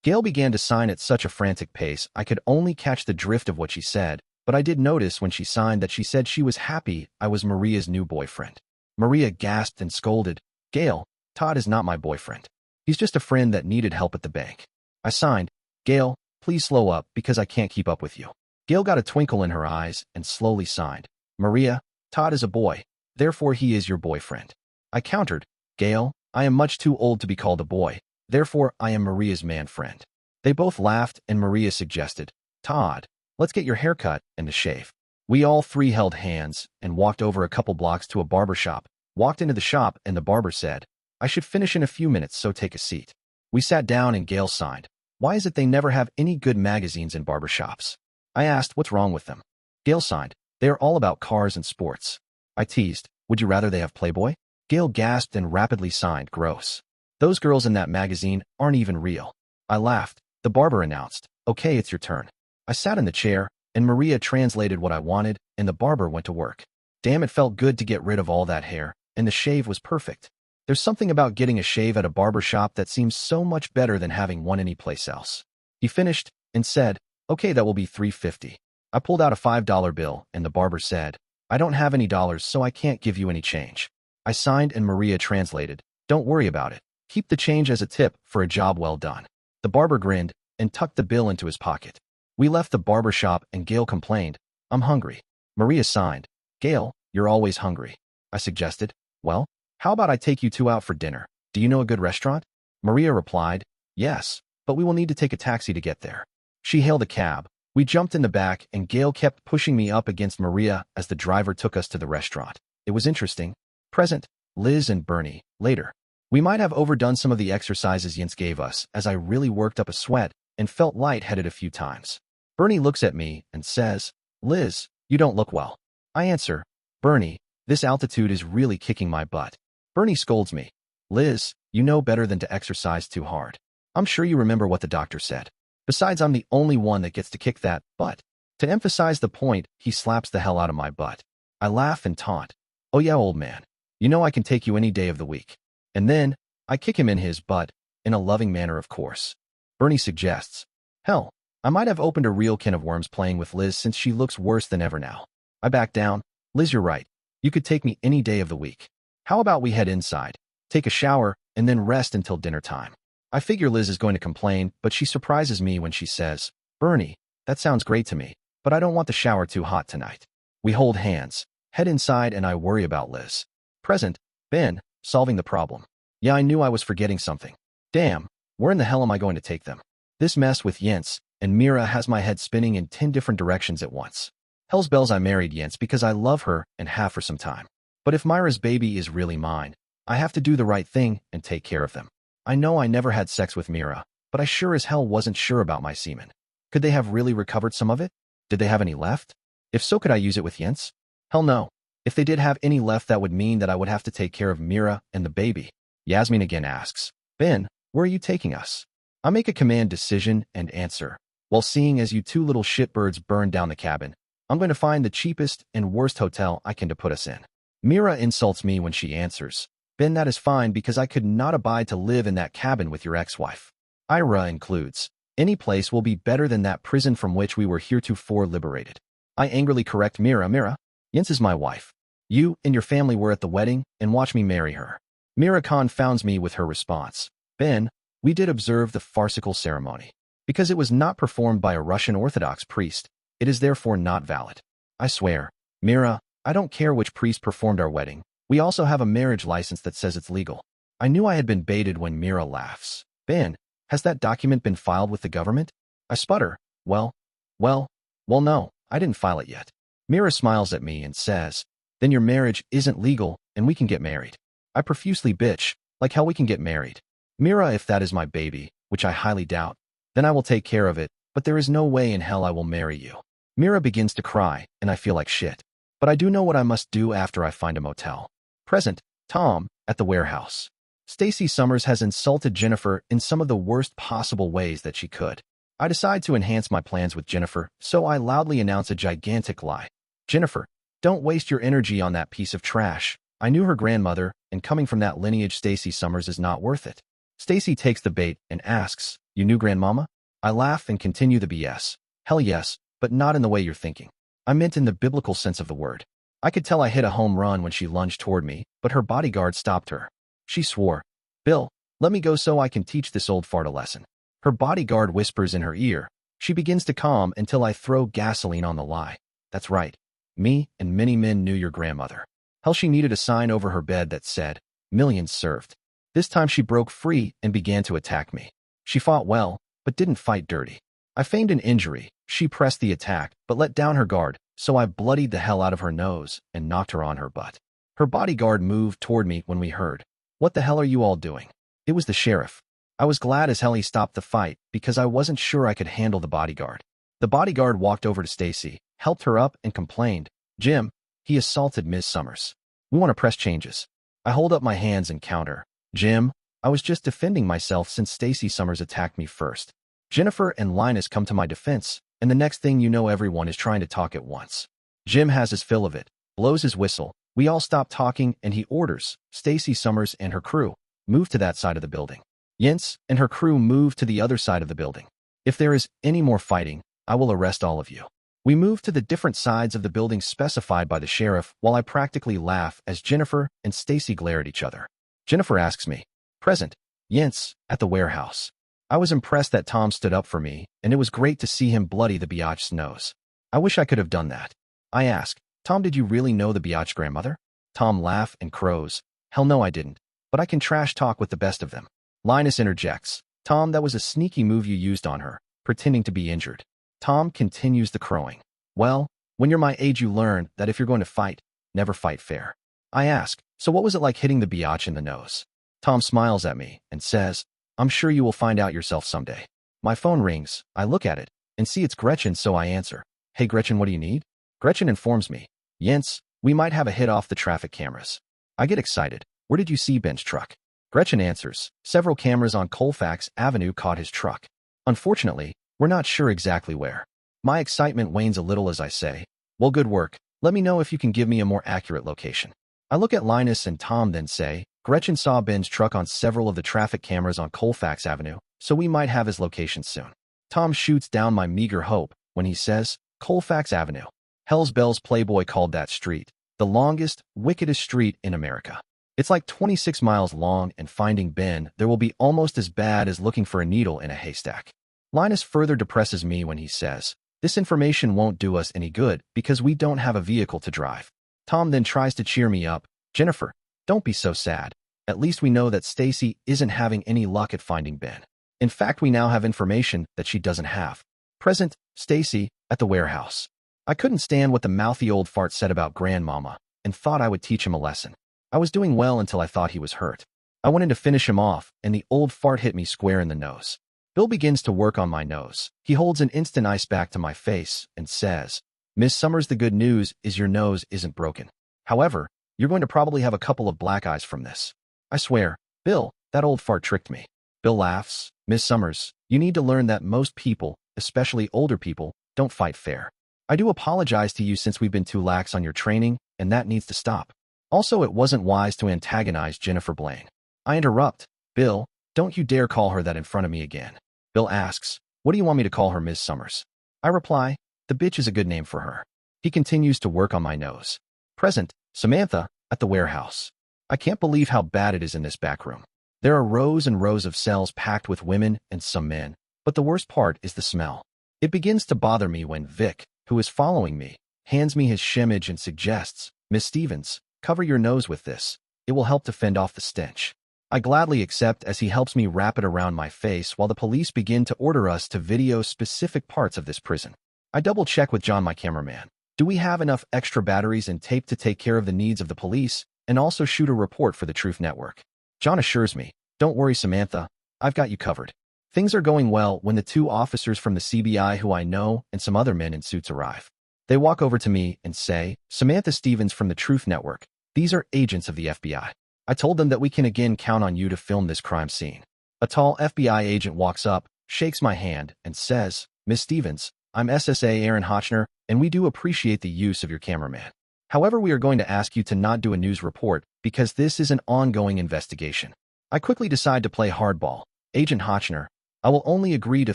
Gail began to sign at such a frantic pace I could only catch the drift of what she said, but I did notice when she signed that she said she was happy I was Maria's new boyfriend. Maria gasped and scolded, "Gail, Todd is not my boyfriend. He's just a friend that needed help at the bank." I signed, "Gail, please slow up because I can't keep up with you." Gail got a twinkle in her eyes and slowly signed, "Maria, Todd is a boy, therefore he is your boyfriend." I countered, "Gail, I am much too old to be called a boy, therefore I am Maria's man friend." They both laughed and Maria suggested, "Todd, let's get your hair cut and a shave." We all three held hands and walked over a couple blocks to a barber shop, Walked into the shop and the barber said, I should finish in a few minutes, so take a seat. We sat down and Gail signed. Why is it they never have any good magazines in barber shops? I asked what's wrong with them. Gail signed. They are all about cars and sports. I teased, would you rather they have Playboy? Gail gasped and rapidly signed, gross. Those girls in that magazine aren't even real. I laughed. The barber announced, okay, it's your turn. I sat in the chair, and Maria translated what I wanted, and the barber went to work. Damn, it felt good to get rid of all that hair, and the shave was perfect. There's something about getting a shave at a barber shop that seems so much better than having one anyplace else. He finished and said, okay, that will be $3.50. I pulled out a $5 bill, and the barber said, I don't have any dollars, so I can't give you any change. I signed and Maria translated, don't worry about it. Keep the change as a tip for a job well done. The barber grinned and tucked the bill into his pocket. We left the barber shop and Gail complained, I'm hungry. Maria signed, Gail, you're always hungry. I suggested, well, how about I take you two out for dinner? Do you know a good restaurant? Maria replied, yes, but we will need to take a taxi to get there. She hailed a cab. We jumped in the back and Gail kept pushing me up against Maria as the driver took us to the restaurant. It was interesting. Present, Liz and Bernie. Later. We might have overdone some of the exercises Jens gave us as I really worked up a sweat and felt lightheaded a few times. Bernie looks at me and says, Liz, you don't look well. I answer, Bernie, this altitude is really kicking my butt. Bernie scolds me. Liz, you know better than to exercise too hard. I'm sure you remember what the doctor said. Besides, I'm the only one that gets to kick that butt. To emphasize the point, he slaps the hell out of my butt. I laugh and taunt. Oh yeah, old man. You know I can take you any day of the week. And then, I kick him in his butt, in a loving manner of course. Bernie suggests, hell, I might have opened a real can of worms playing with Liz since she looks worse than ever now. I back down. Liz, you're right. You could take me any day of the week. How about we head inside, take a shower, and then rest until dinner time? I figure Liz is going to complain, but she surprises me when she says, Bernie, that sounds great to me, but I don't want the shower too hot tonight. We hold hands, head inside, and I worry about Liz. Present, Ben, solving the problem. Yeah, I knew I was forgetting something. Damn, where in the hell am I going to take them? This mess with Jens and Mira has my head spinning in 10 different directions at once. Hell's bells, I married Jens because I love her and have for some time. But if Myra's baby is really mine, I have to do the right thing and take care of them. I know I never had sex with Mira, but I sure as hell wasn't sure about my semen. Could they have really recovered some of it? Did they have any left? If so, could I use it with Jens? Hell no. If they did have any left, that would mean that I would have to take care of Mira and the baby. Yasmin again asks, Ben, where are you taking us? I make a command decision and answer, well, seeing as you two little shitbirds burned down the cabin, I'm going to find the cheapest and worst hotel I can to put us in. Mira insults me when she answers, Ben, that is fine because I could not abide to live in that cabin with your ex-wife. Ira includes, any place will be better than that prison from which we were heretofore liberated. I angrily correct Mira, Jens is my wife. You and your family were at the wedding and watch me marry her. Mira confounds me with her response, Ben, we did observe the farcical ceremony. Because it was not performed by a Russian Orthodox priest, it is therefore not valid. I swear, Mira, I don't care which priest performed our wedding. We also have a marriage license that says it's legal. I knew I had been baited when Mira laughs. Ben, has that document been filed with the government? I sputter. Well, no, I didn't file it yet. Mira smiles at me and says, then your marriage isn't legal and we can get married. I profusely bitch, like how we can get married. Mira, if that is my baby, which I highly doubt, then I will take care of it, but there is no way in hell I will marry you. Mira begins to cry, and I feel like shit. But I do know what I must do after I find a motel. Present, Tom, at the warehouse. Stacy Summers has insulted Jennifer in some of the worst possible ways that she could. I decide to enhance my plans with Jennifer, so I loudly announce a gigantic lie. Jennifer, don't waste your energy on that piece of trash. I knew her grandmother, and coming from that lineage, Stacy Summers is not worth it. Stacy takes the bait and asks, you knew grandmama? I laugh and continue the BS. Hell yes, but not in the way you're thinking. I meant in the biblical sense of the word. I could tell I hit a home run when she lunged toward me, but her bodyguard stopped her. She swore, Bill, let me go so I can teach this old fart a lesson. Her bodyguard whispers in her ear. She begins to calm until I throw gasoline on the lie. That's right. Me and many men knew your grandmother. Hell, she needed a sign over her bed that said, millions served. This time she broke free and began to attack me. She fought well, but didn't fight dirty. I feigned an injury. She pressed the attack, but let down her guard, so I bloodied the hell out of her nose and knocked her on her butt. Her bodyguard moved toward me when we heard, "What the hell are you all doing?" It was the sheriff. I was glad as hell he stopped the fight because I wasn't sure I could handle the bodyguard. The bodyguard walked over to Stacy, helped her up, and complained, "Jim, he assaulted Ms. Summers. We want to press changes." I hold up my hands and counter, "Jim, I was just defending myself since Stacy Summers attacked me first. Jennifer and Linus come to my defense, and the next thing you know everyone is trying to talk at once." Jim has his fill of it, blows his whistle. We all stop talking and he orders Stacy Summers and her crew move to that side of the building. Yentz and her crew move to the other side of the building. "If there is any more fighting, I will arrest all of you." We move to the different sides of the building specified by the sheriff while I practically laugh as Jennifer and Stacy glare at each other. Jennifer asks me, "Present, Yentz, at the warehouse." I was impressed that Tom stood up for me, and it was great to see him bloody the biatch's nose. I wish I could have done that. I ask, "Tom, did you really know the biatch's grandmother?" Tom laughs and crows, "Hell no I didn't, but I can trash talk with the best of them." Linus interjects, "Tom, that was a sneaky move you used on her, pretending to be injured." Tom continues the crowing. "Well, when you're my age you learn that if you're going to fight, never fight fair." I ask, "So what was it like hitting the biatch in the nose?" Tom smiles at me and says, "I'm sure you will find out yourself someday." My phone rings, I look at it, and see it's Gretchen, so I answer, "Hey Gretchen, what do you need?" Gretchen informs me, "Yentz, we might have a hit off the traffic cameras." I get excited, "Where did you see Ben's truck?" Gretchen answers, "Several cameras on Colfax Avenue caught his truck. Unfortunately, we're not sure exactly where." My excitement wanes a little as I say, "Well, good work. Let me know if you can give me a more accurate location." I look at Linus and Tom then say, "Gretchen saw Ben's truck on several of the traffic cameras on Colfax Avenue, so we might have his location soon." Tom shoots down my meager hope when he says, "Colfax Avenue. Hell's Bells Playboy called that street the longest, wickedest street in America. It's like 26 miles long, and finding Ben there will be almost as bad as looking for a needle in a haystack." Linus further depresses me when he says, "This information won't do us any good because we don't have a vehicle to drive." Tom then tries to cheer me up, "Jennifer, don't be so sad. At least we know that Stacy isn't having any luck at finding Ben. In fact, we now have information that she doesn't have." Present, Stacy, at the warehouse. I couldn't stand what the mouthy old fart said about grandmama and thought I would teach him a lesson. I was doing well until I thought he was hurt. I wanted to finish him off, and the old fart hit me square in the nose. Bill begins to work on my nose. He holds an instant ice back to my face and says, "Miss Summers, the good news is your nose isn't broken. However, you're going to probably have a couple of black eyes from this." I swear, "Bill, that old fart tricked me." Bill laughs, "Miss Summers, you need to learn that most people, especially older people, don't fight fair. I do apologize to you since we've been too lax on your training, and that needs to stop. Also, it wasn't wise to antagonize Jennifer Blaine." I interrupt, "Bill, don't you dare call her that in front of me again." Bill asks, "What do you want me to call her, Miss Summers?" I reply, "The bitch is a good name for her." He continues to work on my nose. Present, Samantha, at the warehouse. I can't believe how bad it is in this back room. There are rows and rows of cells packed with women and some men, but the worst part is the smell. It begins to bother me when Vic, who is following me, hands me his shimage and suggests, "Miss Stevens, cover your nose with this. It will help to fend off the stench." I gladly accept as he helps me wrap it around my face while the police begin to order us to video specific parts of this prison. I double-check with John, my cameraman. Do we have enough extra batteries and tape to take care of the needs of the police and also shoot a report for the Truth Network? John assures me, "Don't worry, Samantha. I've got you covered." Things are going well when the two officers from the CBI who I know and some other men in suits arrive. They walk over to me and say, "Samantha Stevens from the Truth Network. These are agents of the FBI. I told them that we can again count on you to film this crime scene." A tall FBI agent walks up, shakes my hand, and says, "Miss Stevens, I'm SSA Aaron Hotchner, and we do appreciate the use of your cameraman. However, we are going to ask you to not do a news report because this is an ongoing investigation." I quickly decide to play hardball. "Agent Hotchner, I will only agree to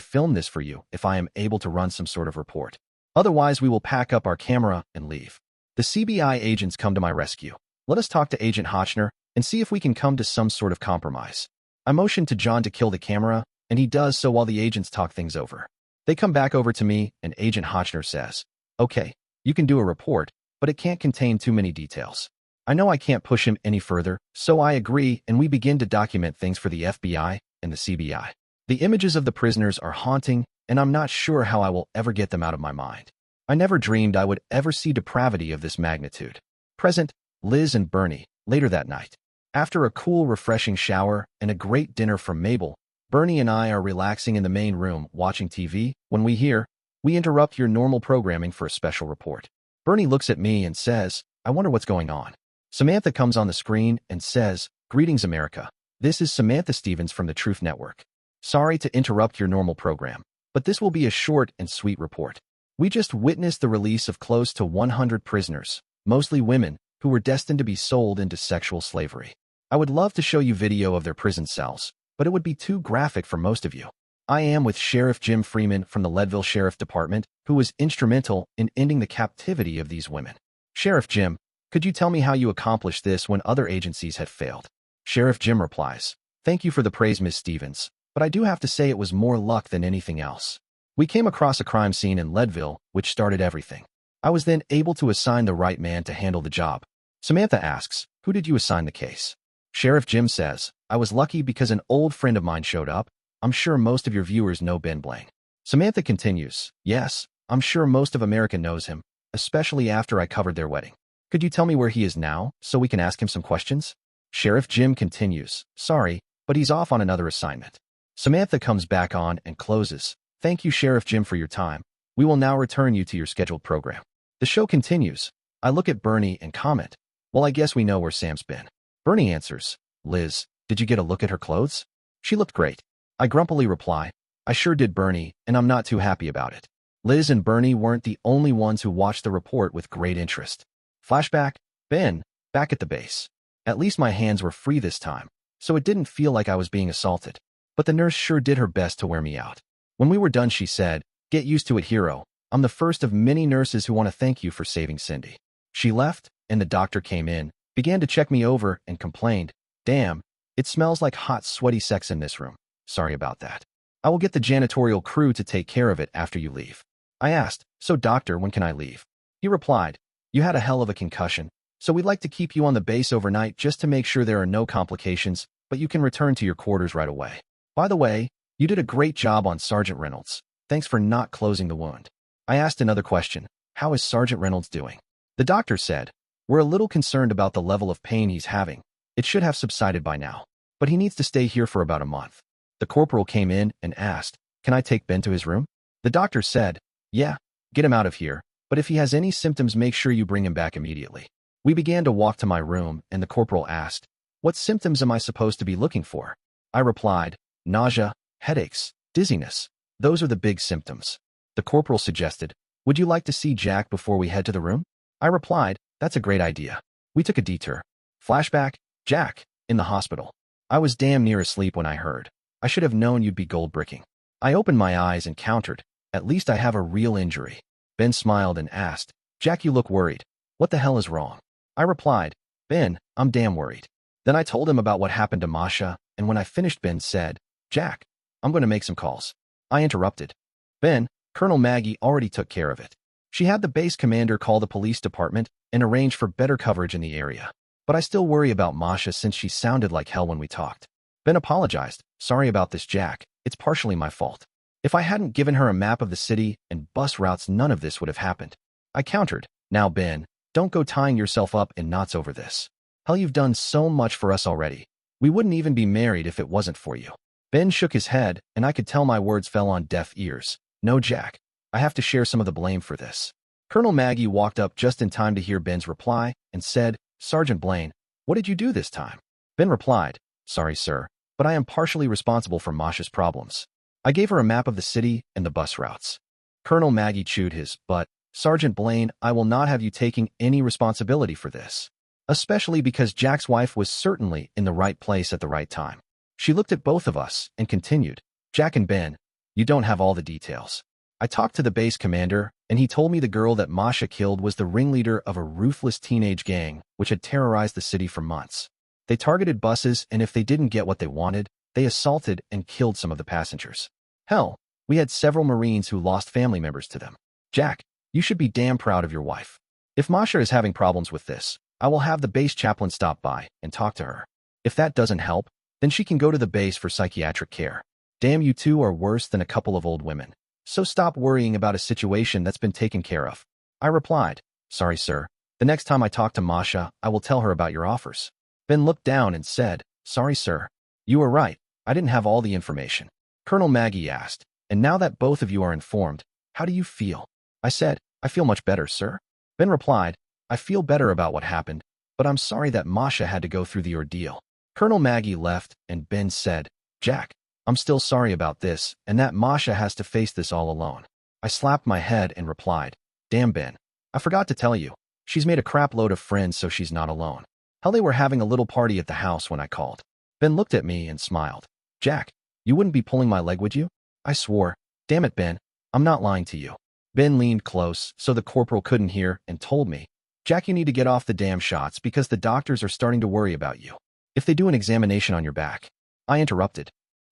film this for you if I am able to run some sort of report. Otherwise, we will pack up our camera and leave." The CBI agents come to my rescue. "Let us talk to Agent Hotchner and see if we can come to some sort of compromise." I motion to John to kill the camera, and he does so while the agents talk things over. They come back over to me, and Agent Hotchner says, "Okay, you can do a report, but it can't contain too many details." I know I can't push him any further, so I agree, and we begin to document things for the FBI and the CBI. The images of the prisoners are haunting, and I'm not sure how I will ever get them out of my mind. I never dreamed I would ever see depravity of this magnitude. Present, Liz and Bernie, later that night. After a cool, refreshing shower and a great dinner from Mabel, Bernie and I are relaxing in the main room watching TV when we interrupt your normal programming for a special report. Bernie looks at me and says, I wonder what's going on. Samantha comes on the screen and says, Greetings, America. This is Samantha Stevens from the Truth Network. Sorry to interrupt your normal program, but this will be a short and sweet report. We just witnessed the release of close to 100 prisoners, mostly women, who were destined to be sold into sexual slavery. I would love to show you video of their prison cells, but it would be too graphic for most of you. I am with Sheriff Jim Freeman from the Leadville Sheriff Department, who was instrumental in ending the captivity of these women. Sheriff Jim, could you tell me how you accomplished this when other agencies had failed? Sheriff Jim replies, Thank you for the praise, Ms. Stevens, but I do have to say it was more luck than anything else. We came across a crime scene in Leadville, which started everything. I was then able to assign the right man to handle the job. Samantha asks, Who did you assign the case? Sheriff Jim says, I was lucky because an old friend of mine showed up. I'm sure most of your viewers know Ben Blaine. Samantha continues, Yes, I'm sure most of America knows him, especially after I covered their wedding. Could you tell me where he is now, so we can ask him some questions? Sheriff Jim continues, Sorry, but he's off on another assignment. Samantha comes back on and closes. Thank you, Sheriff Jim, for your time. We will now return you to your scheduled program. The show continues. I look at Bernie and comment, Well, I guess we know where Sam's been. Bernie answers, Liz, did you get a look at her clothes? She looked great. I grumpily reply, I sure did, Bernie, and I'm not too happy about it. Liz and Bernie weren't the only ones who watched the report with great interest. Flashback, Ben, back at the base. At least my hands were free this time, so it didn't feel like I was being assaulted. But the nurse sure did her best to wear me out. When we were done, she said, Get used to it, hero. I'm the first of many nurses who want to thank you for saving Cindy. She left, and the doctor came in, began to check me over, and complained, Damn, it smells like hot, sweaty sex in this room. Sorry about that. I will get the janitorial crew to take care of it after you leave. I asked, So doctor, when can I leave? He replied, You had a hell of a concussion, so we'd like to keep you on the base overnight just to make sure there are no complications, but you can return to your quarters right away. By the way, you did a great job on Sergeant Reynolds. Thanks for not closing the wound. I asked another question. How is Sergeant Reynolds doing? The doctor said, We're a little concerned about the level of pain he's having. It should have subsided by now, but he needs to stay here for about a month. The corporal came in and asked, Can I take Ben to his room? The doctor said, Yeah, get him out of here, but if he has any symptoms, make sure you bring him back immediately. We began to walk to my room, and the corporal asked, What symptoms am I supposed to be looking for? I replied, Nausea, headaches, dizziness. Those are the big symptoms. The corporal suggested, Would you like to see Jack before we head to the room? I replied, That's a great idea. We took a detour. Flashback, Jack, in the hospital. I was damn near asleep when I heard. I should have known you'd be gold bricking. I opened my eyes and countered, At least I have a real injury. Ben smiled and asked, Jack, you look worried. What the hell is wrong? I replied, Ben, I'm damn worried. Then I told him about what happened to Masha, and when I finished, Ben said, Jack, I'm going to make some calls. I interrupted. Ben, Colonel Maggie already took care of it. She had the base commander call the police department and arrange for better coverage in the area. But I still worry about Masha since she sounded like hell when we talked. Ben apologized. Sorry about this, Jack. It's partially my fault. If I hadn't given her a map of the city and bus routes, none of this would have happened. I countered. Now, Ben, don't go tying yourself up in knots over this. Hell, you've done so much for us already. We wouldn't even be married if it wasn't for you. Ben shook his head, and I could tell my words fell on deaf ears. No, Jack. I have to share some of the blame for this. Colonel Maggie walked up just in time to hear Ben's reply and said, Sergeant Blaine, what did you do this time? Ben replied, Sorry, sir, but I am partially responsible for Masha's problems. I gave her a map of the city and the bus routes. Colonel Maggie chewed his butt. Sergeant Blaine, I will not have you taking any responsibility for this. Especially because Jack's wife was certainly in the right place at the right time. She looked at both of us and continued, Jack and Ben, you don't have all the details. I talked to the base commander, and he told me the girl that Masha killed was the ringleader of a ruthless teenage gang which had terrorized the city for months. They targeted buses, and if they didn't get what they wanted, they assaulted and killed some of the passengers. Hell, we had several Marines who lost family members to them. Jack, you should be damn proud of your wife. If Masha is having problems with this, I will have the base chaplain stop by and talk to her. If that doesn't help, then she can go to the base for psychiatric care. Damn, you two are worse than a couple of old women. So stop worrying about a situation that's been taken care of. I replied, Sorry, sir, The next time I talk to Masha, I will tell her about your offers. Ben looked down and said, sorry, sir. You were right. I didn't have all the information. Colonel Maggie asked, and now that both of you are informed, how do you feel? I said, I feel much better, sir. Ben replied, I feel better about what happened, but I'm sorry that Masha had to go through the ordeal. Colonel Maggie left, and Ben said, Jack, I'm still sorry about this, and that Masha has to face this all alone. I slapped my head and replied, damn, Ben. I forgot to tell you. She's made a crap load of friends so she's not alone. Hell, they were having a little party at the house when I called. Ben looked at me and smiled. Jack, you wouldn't be pulling my leg, would you? I swore. Damn it, Ben. I'm not lying to you. Ben leaned close so the corporal couldn't hear and told me, Jack, you need to get off the damn shots because the doctors are starting to worry about you. If they do an examination on your back. I interrupted.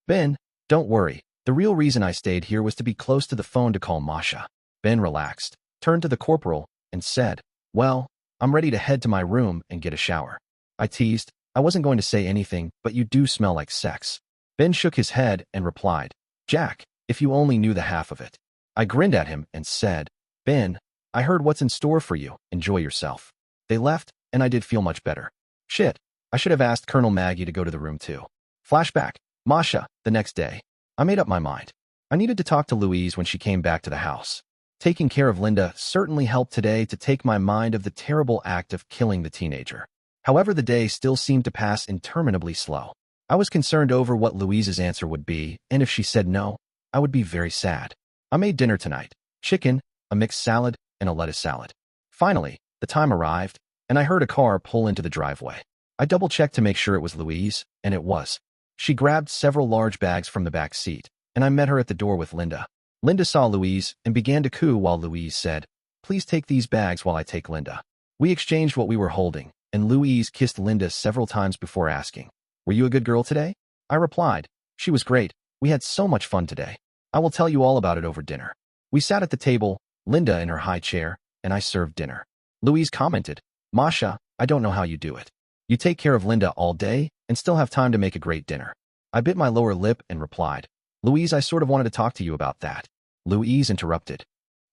Ben, don't worry. The real reason I stayed here was to be close to the phone to call Masha. Ben relaxed, turned to the corporal, and said, well, I'm ready to head to my room and get a shower. I teased. I wasn't going to say anything, but you do smell like sex. Ben shook his head and replied, Jack, if you only knew the half of it. I grinned at him and said, Ben, I heard what's in store for you. Enjoy yourself. They left, and I did feel much better. Shit, I should have asked Colonel Maggie to go to the room too. Flashback. Masha, the next day. I made up my mind. I needed to talk to Louise when she came back to the house. Taking care of Linda certainly helped today to take my mind of the terrible act of killing the teenager. However, the day still seemed to pass interminably slow. I was concerned over what Louise's answer would be, and if she said no, I would be very sad. I made dinner tonight. Chicken, a mixed salad, and a lettuce salad. Finally, the time arrived, and I heard a car pull into the driveway. I double-checked to make sure it was Louise, and it was. She grabbed several large bags from the back seat, and I met her at the door with Linda. Linda saw Louise and began to coo while Louise said, please take these bags while I take Linda. We exchanged what we were holding, and Louise kissed Linda several times before asking, were you a good girl today? I replied, she was great. We had so much fun today. I will tell you all about it over dinner. We sat at the table, Linda in her high chair, and I served dinner. Louise commented, Masha, I don't know how you do it. You take care of Linda all day and still have time to make a great dinner. I bit my lower lip and replied, Louise, I sort of wanted to talk to you about that. Louise interrupted.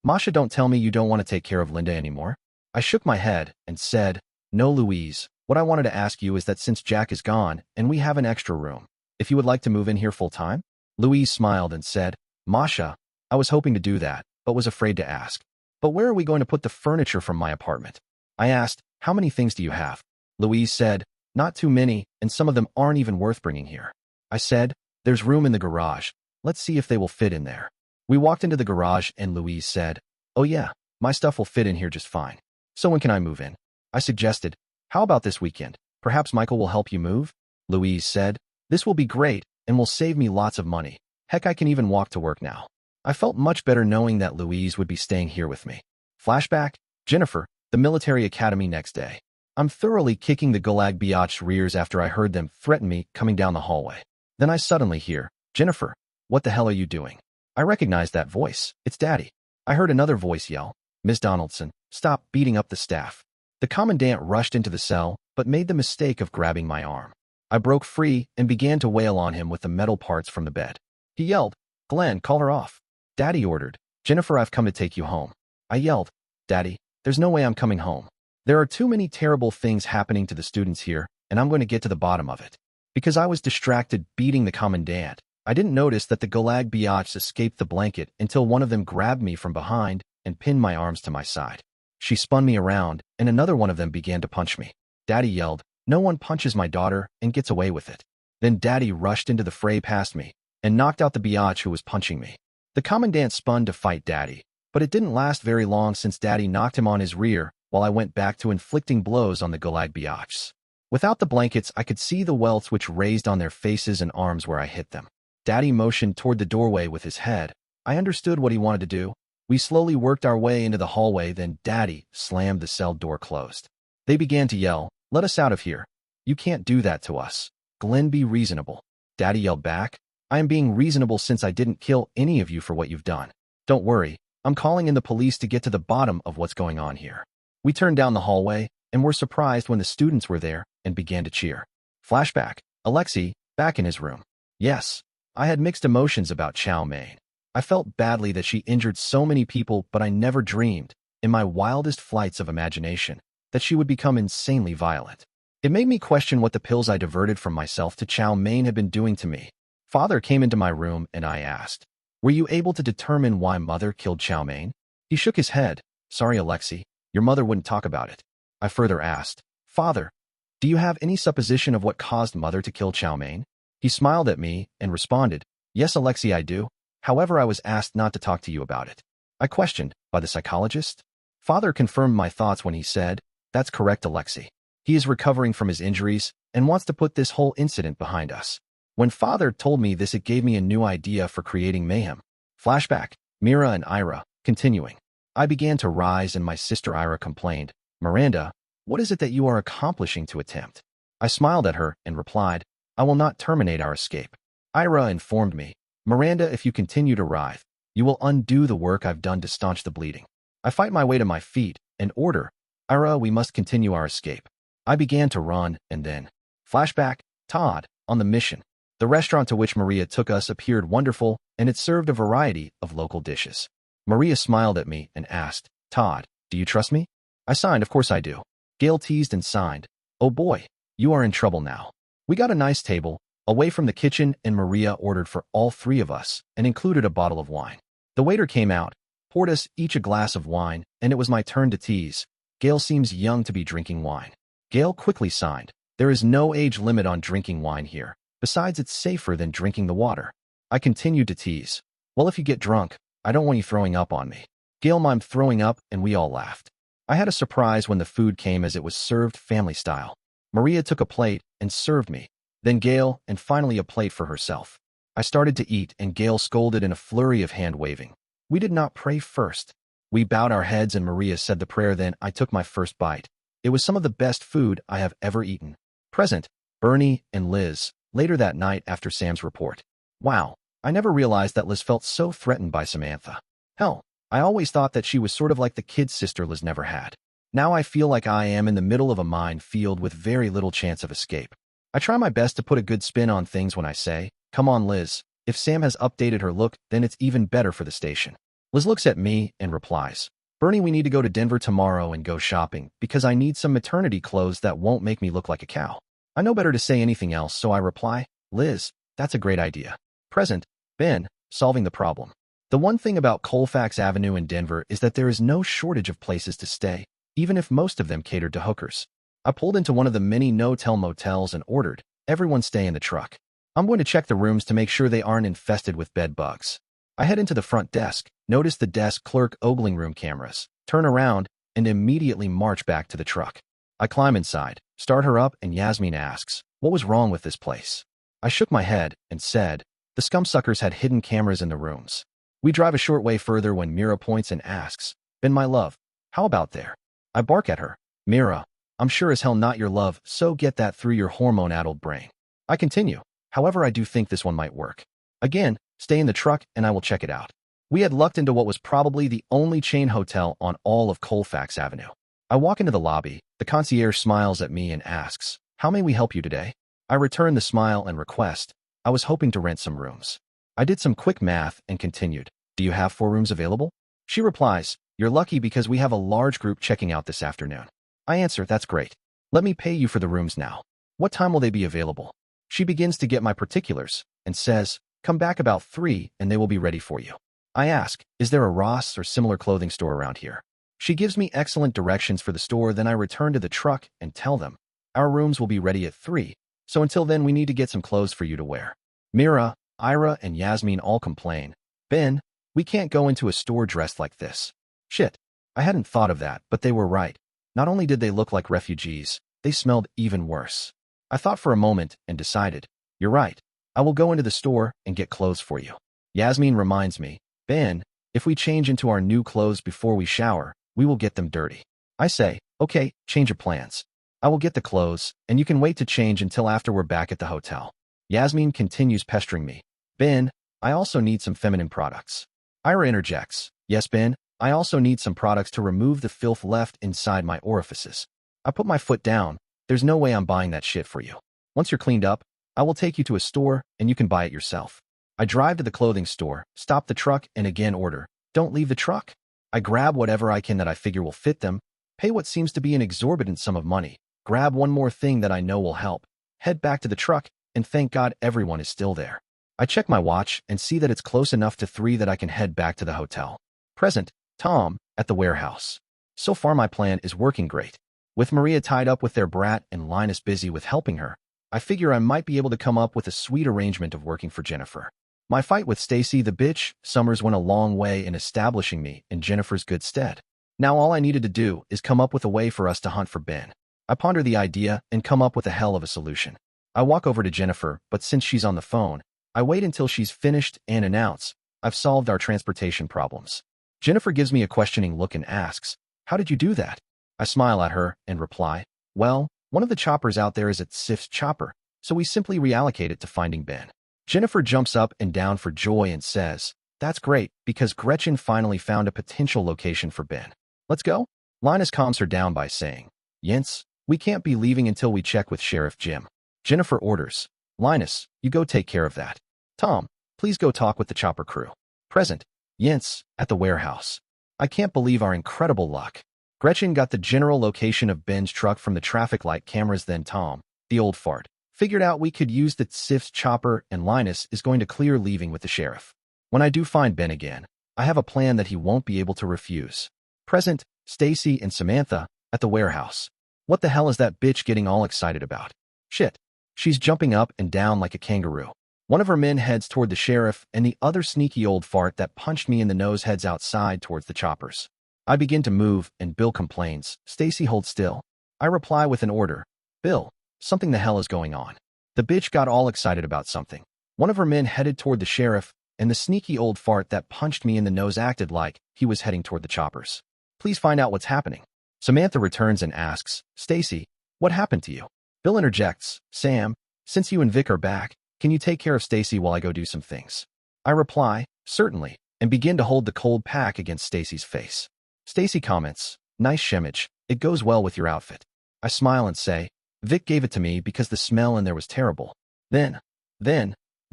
Masha, don't tell me you don't want to take care of Linda anymore. I shook my head and said, no, Louise, what I wanted to ask you is that since Jack is gone and we have an extra room, if you would like to move in here full time? Louise smiled and said, Masha, I was hoping to do that, but was afraid to ask. But where are we going to put the furniture from my apartment? I asked, how many things do you have? Louise said, not too many, and some of them aren't even worth bringing here. I said, there's room in the garage. Let's see if they will fit in there. We walked into the garage and Louise said, oh yeah, my stuff will fit in here just fine. So when can I move in? I suggested, how about this weekend? Perhaps Michael will help you move? Louise said, this will be great and will save me lots of money. Heck, I can even walk to work now. I felt much better knowing that Louise would be staying here with me. Flashback. Jennifer, the military academy next day. I'm thoroughly kicking the Gulag biatch's rears after I heard them threaten me coming down the hallway. Then I suddenly hear, Jennifer, what the hell are you doing? I recognize that voice. It's Daddy. I heard another voice yell, Miss Donaldson, stop beating up the staff. The commandant rushed into the cell, but made the mistake of grabbing my arm. I broke free and began to wail on him with the metal parts from the bed. He yelled, Glenn, call her off. Daddy ordered, Jennifer, I've come to take you home. I yelled, Daddy, there's no way I'm coming home. There are too many terrible things happening to the students here, and I'm going to get to the bottom of it. Because I was distracted beating the commandant, I didn't notice that the Gulag biatchs escaped the blanket until one of them grabbed me from behind and pinned my arms to my side. She spun me around, and another one of them began to punch me. Daddy yelled, no one punches my daughter and gets away with it. Then Daddy rushed into the fray past me and knocked out the biatch who was punching me. The commandant spun to fight Daddy, but it didn't last very long since Daddy knocked him on his rear while I went back to inflicting blows on the Gulag biatchs. Without the blankets, I could see the welts which raised on their faces and arms where I hit them. Daddy motioned toward the doorway with his head. I understood what he wanted to do. We slowly worked our way into the hallway, then Daddy slammed the cell door closed. They began to yell, let us out of here. You can't do that to us. Glenn, be reasonable. Daddy yelled back, I am being reasonable since I didn't kill any of you for what you've done. Don't worry, I'm calling in the police to get to the bottom of what's going on here. We turned down the hallway and were surprised when the students were there and began to cheer. Flashback. Alexei, back in his room. Yes, I had mixed emotions about Chow Mein. I felt badly that she injured so many people, but I never dreamed, in my wildest flights of imagination, that she would become insanely violent. It made me question what the pills I diverted from myself to chow mein had been doing to me. Father came into my room and I asked, "Were you able to determine why mother killed chow mein?" He shook his head. "Sorry, Alexei, your mother wouldn't talk about it." I further asked, "Father, do you have any supposition of what caused mother to kill chow mein?" He smiled at me and responded, "Yes, Alexei, I do. However, I was asked not to talk to you about it." I questioned, "By the psychologist?" Father confirmed my thoughts when he said, "That's correct, Alexei. He is recovering from his injuries and wants to put this whole incident behind us." When Father told me this, it gave me a new idea for creating mayhem. Flashback, Mira and Ira, continuing. I began to rise and my sister Ira complained, "Miranda, what is it that you are accomplishing to attempt?" I smiled at her and replied, "I will not terminate our escape." Ira informed me, "Miranda, if you continue to writhe, you will undo the work I've done to staunch the bleeding." I fight my way to my feet and order, "Ira, we must continue our escape." I began to run and then. Flashback, Todd, on the mission. The restaurant to which Maria took us appeared wonderful and it served a variety of local dishes. Maria smiled at me and asked, "Todd, do you trust me?" I signed, "Of course I do." Gail teased and signed, "Oh boy, you are in trouble now." We got a nice table, away from the kitchen, and Maria ordered for all three of us and included a bottle of wine. The waiter came out, poured us each a glass of wine, and it was my turn to tease. "Gail seems young to be drinking wine." Gail quickly signed, "There is no age limit on drinking wine here. Besides, it's safer than drinking the water." I continued to tease, "Well, if you get drunk, I don't want you throwing up on me." Gail mimed throwing up, and we all laughed. I had a surprise when the food came, as it was served family style. Maria took a plate and served me, then Gail, and finally a plate for herself. I started to eat, and Gail scolded in a flurry of hand-waving. We did not pray first. We bowed our heads and Maria said the prayer, then I took my first bite. It was some of the best food I have ever eaten. Present, Bernie and Liz, later that night after Sam's report. Wow, I never realized that Liz felt so threatened by Samantha. Hell, I always thought that she was sort of like the kid sister Liz never had. Now I feel like I am in the middle of a minefield with very little chance of escape. I try my best to put a good spin on things when I say, "Come on, Liz. If Sam has updated her look, then it's even better for the station." Liz looks at me and replies, "Bernie, we need to go to Denver tomorrow and go shopping because I need some maternity clothes that won't make me look like a cow." I know better to say anything else, so I reply, "Liz, that's a great idea." Present, Ben, solving the problem. The one thing about Colfax Avenue in Denver is that there is no shortage of places to stay, even if most of them catered to hookers. I pulled into one of the many no-tell motels and ordered, "Everyone stay in the truck. I'm going to check the rooms to make sure they aren't infested with bed bugs." I head into the front desk, notice the desk clerk ogling room cameras, turn around, and immediately march back to the truck. I climb inside, start her up, and Yasmin asks, "What was wrong with this place?" I shook my head and said, "The scumsuckers had hidden cameras in the rooms." We drive a short way further when Mira points and asks, "Ben, my love, how about there?" I bark at her, "Mira, I'm sure as hell not your love, so get that through your hormone-addled brain." I continue, "However, I do think this one might work. Again, stay in the truck and I will check it out." We had lucked into what was probably the only chain hotel on all of Colfax Avenue. I walk into the lobby, the concierge smiles at me and asks, "How may we help you today?" I return the smile and request, "I was hoping to rent some rooms." I did some quick math and continued, "Do you have 4 rooms available?" She replies, "You're lucky because we have a large group checking out this afternoon." I answer, "That's great. Let me pay you for the rooms now. What time will they be available?" She begins to get my particulars and says, "Come back about 3 and they will be ready for you." I ask, "Is there a Ross or similar clothing store around here?" She gives me excellent directions for the store, then I return to the truck and tell them, "Our rooms will be ready at 3, so until then we need to get some clothes for you to wear." Mira, Ira, and Yasmin all complain, "Ben, we can't go into a store dressed like this." Shit, I hadn't thought of that, but they were right. Not only did they look like refugees, they smelled even worse. I thought for a moment and decided, "You're right. I will go into the store and get clothes for you." Yasmin reminds me, "Ben, if we change into our new clothes before we shower, we will get them dirty." I say, "Okay, change your plans. I will get the clothes, and you can wait to change until after we're back at the hotel." Yasmin continues pestering me, "Ben, I also need some feminine products." Ira interjects, "Yes, Ben, I also need some products to remove the filth left inside my orifices." I put my foot down. "There's no way I'm buying that shit for you. Once you're cleaned up, I will take you to a store and you can buy it yourself." I drive to the clothing store, stop the truck, and again order, "Don't leave the truck." I grab whatever I can that I figure will fit them, pay what seems to be an exorbitant sum of money, grab one more thing that I know will help, head back to the truck, and thank God everyone is still there. I check my watch and see that it's close enough to 3 that I can head back to the hotel. Present, Tom, at the warehouse. So far my plan is working great. With Maria tied up with their brat and Linus busy with helping her, I figure I might be able to come up with a sweet arrangement of working for Jennifer. My fight with Stacy the bitch Summers went a long way in establishing me in Jennifer's good stead. Now all I needed to do is come up with a way for us to hunt for Ben. I ponder the idea and come up with a hell of a solution. I walk over to Jennifer, but since she's on the phone, I wait until she's finished and announce, I've solved our transportation problems. Jennifer gives me a questioning look and asks, how did you do that? I smile at her and reply, well, one of the choppers out there is at Sif's chopper, so we simply reallocate it to finding Ben. Jennifer jumps up and down for joy and says, that's great, because Gretchen finally found a potential location for Ben. Let's go? Linus calms her down by saying, Jens, we can't be leaving until we check with Sheriff Jim. Jennifer orders, Linus, you go take care of that. Tom, please go talk with the chopper crew. Present, Jens, at the warehouse. I can't believe our incredible luck. Gretchen got the general location of Ben's truck from the traffic light cameras. Then Tom, the old fart, figured out we could use the Sif's chopper, and Linus is going to clear leaving with the sheriff. When I do find Ben again, I have a plan that he won't be able to refuse. Present, Stacy and Samantha, at the warehouse. What the hell is that bitch getting all excited about? Shit. She's jumping up and down like a kangaroo. One of her men heads toward the sheriff, and the other sneaky old fart that punched me in the nose heads outside towards the choppers. I begin to move, and Bill complains, Stacy, hold still. I reply with an order. Bill, something the hell is going on. The bitch got all excited about something. One of her men headed toward the sheriff, and the sneaky old fart that punched me in the nose acted like he was heading toward the choppers. Please find out what's happening. Samantha returns and asks, Stacy, what happened to you? Bill interjects, Sam, since you and Vic are back, can you take care of Stacy while I go do some things? I reply, certainly, and begin to hold the cold pack against Stacy's face. Stacy comments, nice shemage, it goes well with your outfit. I smile and say, Vic gave it to me because the smell in there was terrible. Then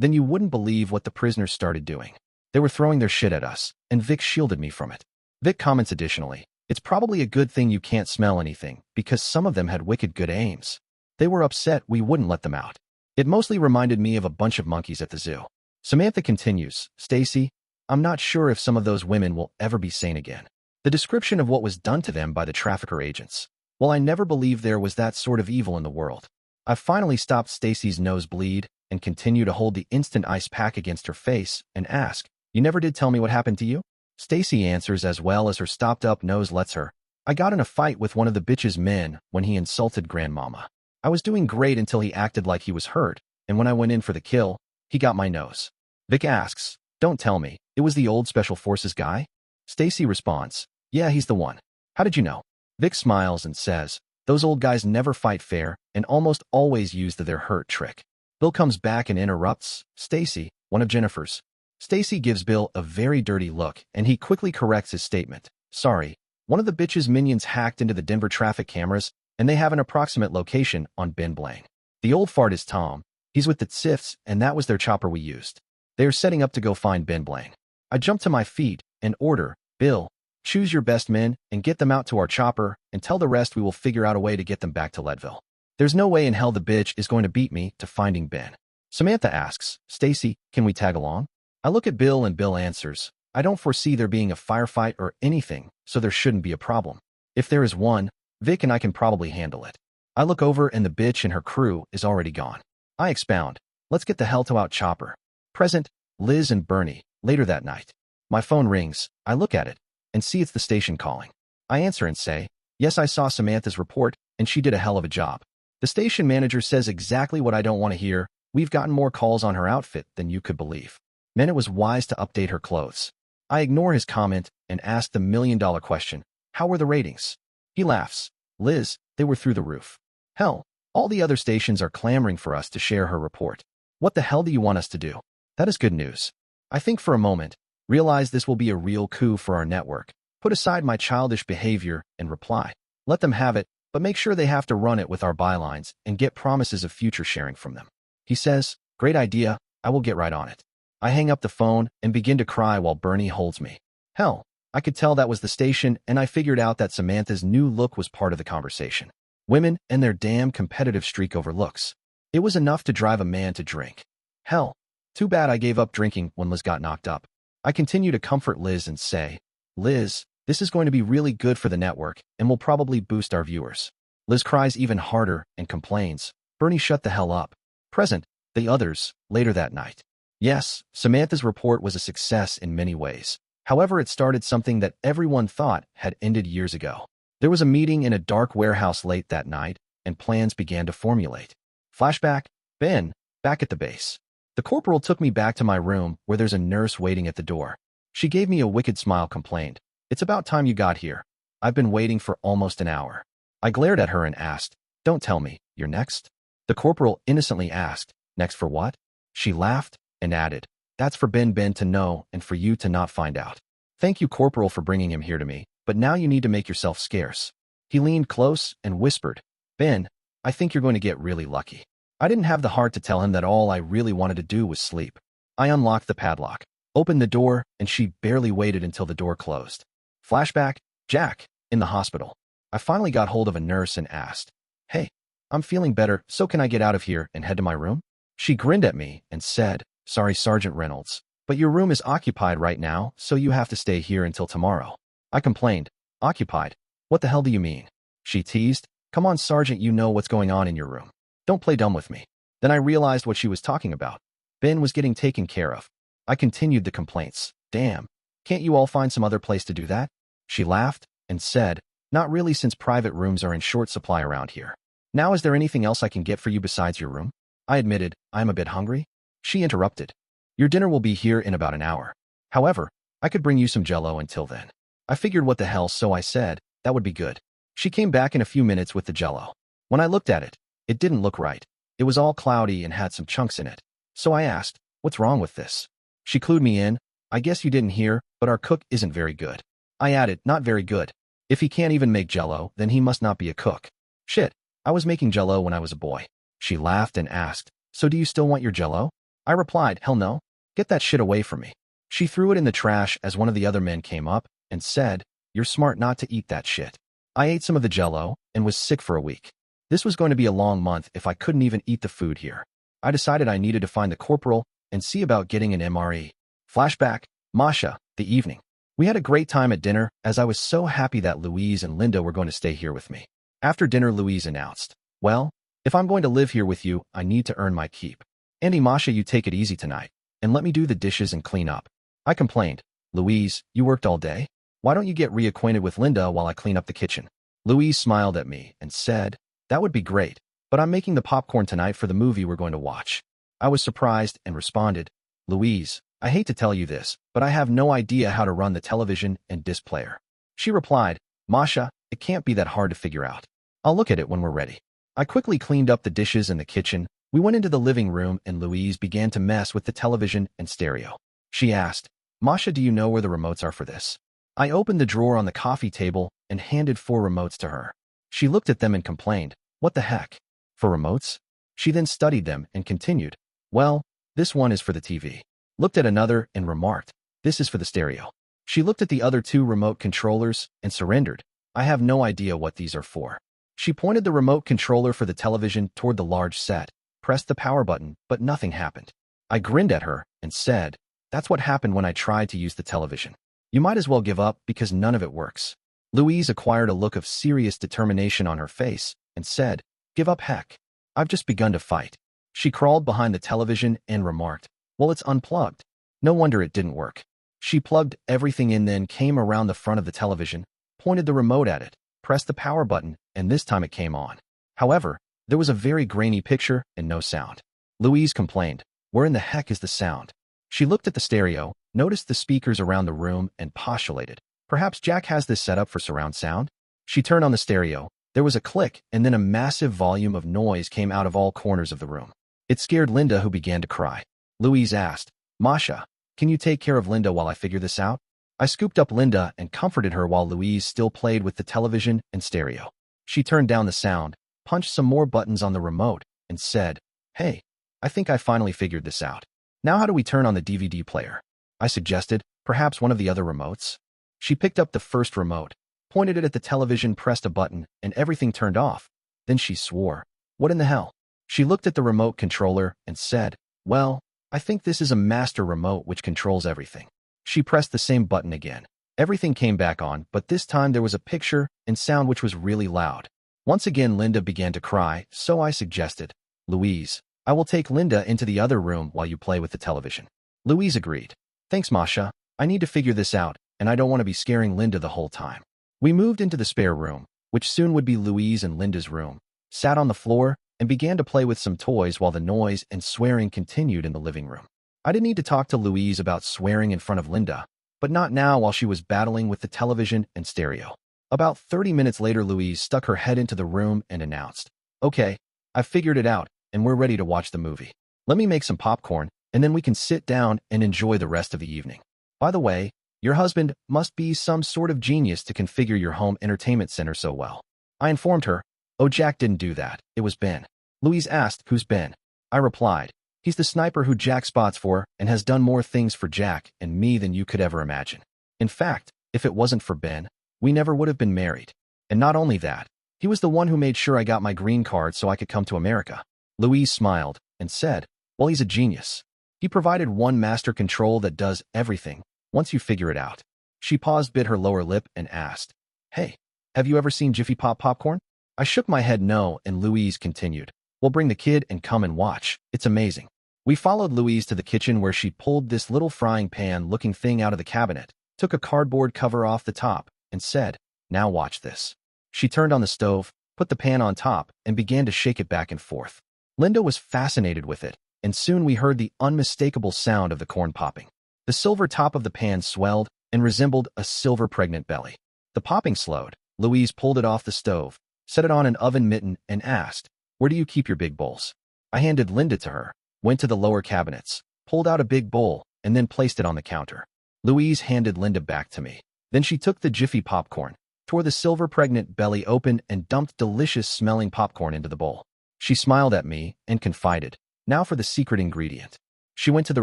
you wouldn't believe what the prisoners started doing. They were throwing their shit at us, and Vic shielded me from it. Vic comments additionally, it's probably a good thing you can't smell anything, because some of them had wicked good aims. They were upset we wouldn't let them out. It mostly reminded me of a bunch of monkeys at the zoo. Samantha continues, Stacy, I'm not sure if some of those women will ever be sane again. The description of what was done to them by the trafficker agents. Well, I never believed there was that sort of evil in the world. I finally stopped Stacy's nosebleed and continue to hold the instant ice pack against her face and ask, you never did tell me what happened to you? Stacy answers as well as her stopped-up nose lets her. I got in a fight with one of the bitch's men when he insulted Grandmama. I was doing great until he acted like he was hurt, and when I went in for the kill, he got my nose. Vic asks, don't tell me, it was the old Special Forces guy? Stacy responds, yeah, he's the one. How did you know? Vic smiles and says, those old guys never fight fair and almost always use the they're hurt trick. Bill comes back and interrupts, Stacy, one of Jennifer's. Stacy gives Bill a very dirty look, and he quickly corrects his statement. Sorry, one of the bitch's minions hacked into the Denver traffic cameras, and they have an approximate location on Ben Blaine. The old fart is Tom. He's with the Sifs, and that was their chopper we used. They are setting up to go find Ben Blaine. I jump to my feet and order, Bill, choose your best men and get them out to our chopper, and tell the rest we will figure out a way to get them back to Leadville. There's no way in hell the bitch is going to beat me to finding Ben. Samantha asks, Stacy, can we tag along? I look at Bill and Bill answers, I don't foresee there being a firefight or anything, so there shouldn't be a problem. If there is one, Vic and I can probably handle it. I look over and the bitch and her crew is already gone. I expound, let's get the hell to out chopper. Present, Liz and Bernie, later that night. My phone rings, I look at it, and see it's the station calling. I answer and say, yes, I saw Samantha's report, and she did a hell of a job. The station manager says exactly what I don't want to hear, we've gotten more calls on her outfit than you could believe. Then it was wise to update her clothes. I ignore his comment and ask the million-dollar question, how were the ratings? He laughs, Liz, they were through the roof. Hell, all the other stations are clamoring for us to share her report. What the hell do you want us to do? That is good news. I think for a moment, realize this will be a real coup for our network, put aside my childish behavior, and reply, let them have it, but make sure they have to run it with our bylines and get promises of future sharing from them. He says, great idea, I will get right on it. I hang up the phone and begin to cry while Bernie holds me. Hell, I could tell that was the station, and I figured out that Samantha's new look was part of the conversation. Women and their damn competitive streak over looks. It was enough to drive a man to drink. Hell, too bad I gave up drinking when Liz got knocked up. I continue to comfort Liz and say, Liz, this is going to be really good for the network and will probably boost our viewers. Liz cries even harder and complains, Bernie, shut the hell up. Present, the others, later that night. Yes, Samantha's report was a success in many ways. However, it started something that everyone thought had ended years ago. There was a meeting in a dark warehouse late that night, and plans began to formulate. Flashback, Ben, back at the base. The corporal took me back to my room where there's a nurse waiting at the door. She gave me a wicked smile, complained, It's about time you got here. I've been waiting for almost an hour. I glared at her and asked, Don't tell me, you're next? The corporal innocently asked, Next for what? She laughed and added, That's for Ben to know and for you to not find out. Thank you, Corporal, for bringing him here to me, but now you need to make yourself scarce. He leaned close and whispered, Ben, I think you're going to get really lucky. I didn't have the heart to tell him that all I really wanted to do was sleep. I unlocked the padlock, opened the door, and she barely waited until the door closed. Flashback, Jack, in the hospital. I finally got hold of a nurse and asked, Hey, I'm feeling better, so can I get out of here and head to my room? She grinned at me and said, Sorry, Sergeant Reynolds, but your room is occupied right now, so you have to stay here until tomorrow. I complained, Occupied? What the hell do you mean? She teased, Come on, Sergeant, you know what's going on in your room. Don't play dumb with me. Then I realized what she was talking about. Ben was getting taken care of. I continued the complaints. Damn, can't you all find some other place to do that? She laughed and said, Not really, since private rooms are in short supply around here. Now, is there anything else I can get for you besides your room? I admitted, I'm a bit hungry. She interrupted. Your dinner will be here in about an hour. However, I could bring you some Jell-O until then. I figured what the hell, so I said, that would be good. She came back in a few minutes with the Jell-O. When I looked at it, it didn't look right. It was all cloudy and had some chunks in it. So I asked, What's wrong with this? She clued me in. I guess you didn't hear, but our cook isn't very good. I added, Not very good. If he can't even make Jell-O, then he must not be a cook. Shit, I was making Jell-O when I was a boy. She laughed and asked, So do you still want your Jell-O? I replied, Hell no. Get that shit away from me. She threw it in the trash as one of the other men came up and said, You're smart not to eat that shit. I ate some of the Jell-O and was sick for a week. This was going to be a long month if I couldn't even eat the food here. I decided I needed to find the corporal and see about getting an MRE. Flashback, Masha, the evening. We had a great time at dinner as I was so happy that Louise and Linda were going to stay here with me. After dinner, Louise announced, Well, if I'm going to live here with you, I need to earn my keep. Andy, Masha, you take it easy tonight, and let me do the dishes and clean up. I complained, Louise, you worked all day? Why don't you get reacquainted with Linda while I clean up the kitchen? Louise smiled at me and said, That would be great, but I'm making the popcorn tonight for the movie we're going to watch. I was surprised and responded, Louise, I hate to tell you this, but I have no idea how to run the television and disc player. She replied, Masha, it can't be that hard to figure out. I'll look at it when we're ready. I quickly cleaned up the dishes in the kitchen. We went into the living room and Louise began to mess with the television and stereo. She asked, Masha, do you know where the remotes are for this? I opened the drawer on the coffee table and handed 4 remotes to her. She looked at them and complained, What the heck? 4 remotes? She then studied them and continued, Well, this one is for the TV. Looked at another and remarked, This is for the stereo. She looked at the other 2 remote controllers and surrendered. I have no idea what these are for. She pointed the remote controller for the television toward the large set, pressed the power button, but nothing happened. I grinned at her and said, That's what happened when I tried to use the television. You might as well give up because none of it works. Louise acquired a look of serious determination on her face and said, Give up, heck. I've just begun to fight. She crawled behind the television and remarked, Well, it's unplugged. No wonder it didn't work. She plugged everything in, then came around the front of the television, pointed the remote at it, pressed the power button, and this time it came on. However, there was a very grainy picture and no sound. Louise complained, Where in the heck is the sound? She looked at the stereo, noticed the speakers around the room, and postulated, Perhaps Jack has this set up for surround sound? She turned on the stereo. There was a click, and then a massive volume of noise came out of all corners of the room. It scared Linda, who began to cry. Louise asked, Masha, can you take care of Linda while I figure this out? I scooped up Linda and comforted her while Louise still played with the television and stereo. She turned down the sound, punched some more buttons on the remote, and said, Hey, I think I finally figured this out. Now how do we turn on the DVD player? I suggested, Perhaps one of the other remotes? She picked up the first remote, pointed it at the television, pressed a button, and everything turned off. Then she swore. What in the hell? She looked at the remote controller and said, well, I think this is a master remote which controls everything. She pressed the same button again. Everything came back on, but this time there was a picture and sound which was really loud. Once again, Linda began to cry, so I suggested, Louise, I will take Linda into the other room while you play with the television. Louise agreed. Thanks, Masha. I need to figure this out, and I don't want to be scaring Linda the whole time. We moved into the spare room, which soon would be Louise and Linda's room, sat on the floor, and began to play with some toys while the noise and swearing continued in the living room. I didn't need to talk to Louise about swearing in front of Linda, but not now while she was battling with the television and stereo. About 30 minutes later, Louise stuck her head into the room and announced, okay, I've figured it out, and we're ready to watch the movie. Let me make some popcorn, and then we can sit down and enjoy the rest of the evening. By the way, your husband must be some sort of genius to configure your home entertainment center so well. I informed her, oh, Jack didn't do that, it was Ben. Louise asked, who's Ben? I replied, he's the sniper who Jack spots for and has done more things for Jack and me than you could ever imagine. In fact, if it wasn't for Ben, we never would have been married. And not only that, he was the one who made sure I got my green card so I could come to America. Louise smiled and said, well, he's a genius. He provided one master control that does everything, once you figure it out. She paused, bit her lower lip, and asked, hey, have you ever seen Jiffy Pop popcorn? I shook my head no, and Louise continued, we'll bring the kid and come and watch. It's amazing. We followed Louise to the kitchen where she pulled this little frying pan-looking thing out of the cabinet, took a cardboard cover off the top, and said, now watch this. She turned on the stove, put the pan on top, and began to shake it back and forth. Linda was fascinated with it, and soon we heard the unmistakable sound of the corn popping. The silver top of the pan swelled and resembled a silver pregnant belly. The popping slowed. Louise pulled it off the stove, set it on an oven mitten, and asked, where do you keep your big bowls? I handed Linda to her, went to the lower cabinets, pulled out a big bowl, and then placed it on the counter. Louise handed Linda back to me. Then she took the Jiffy popcorn, tore the silver pregnant belly open, and dumped delicious-smelling popcorn into the bowl. She smiled at me and confided, now for the secret ingredient. She went to the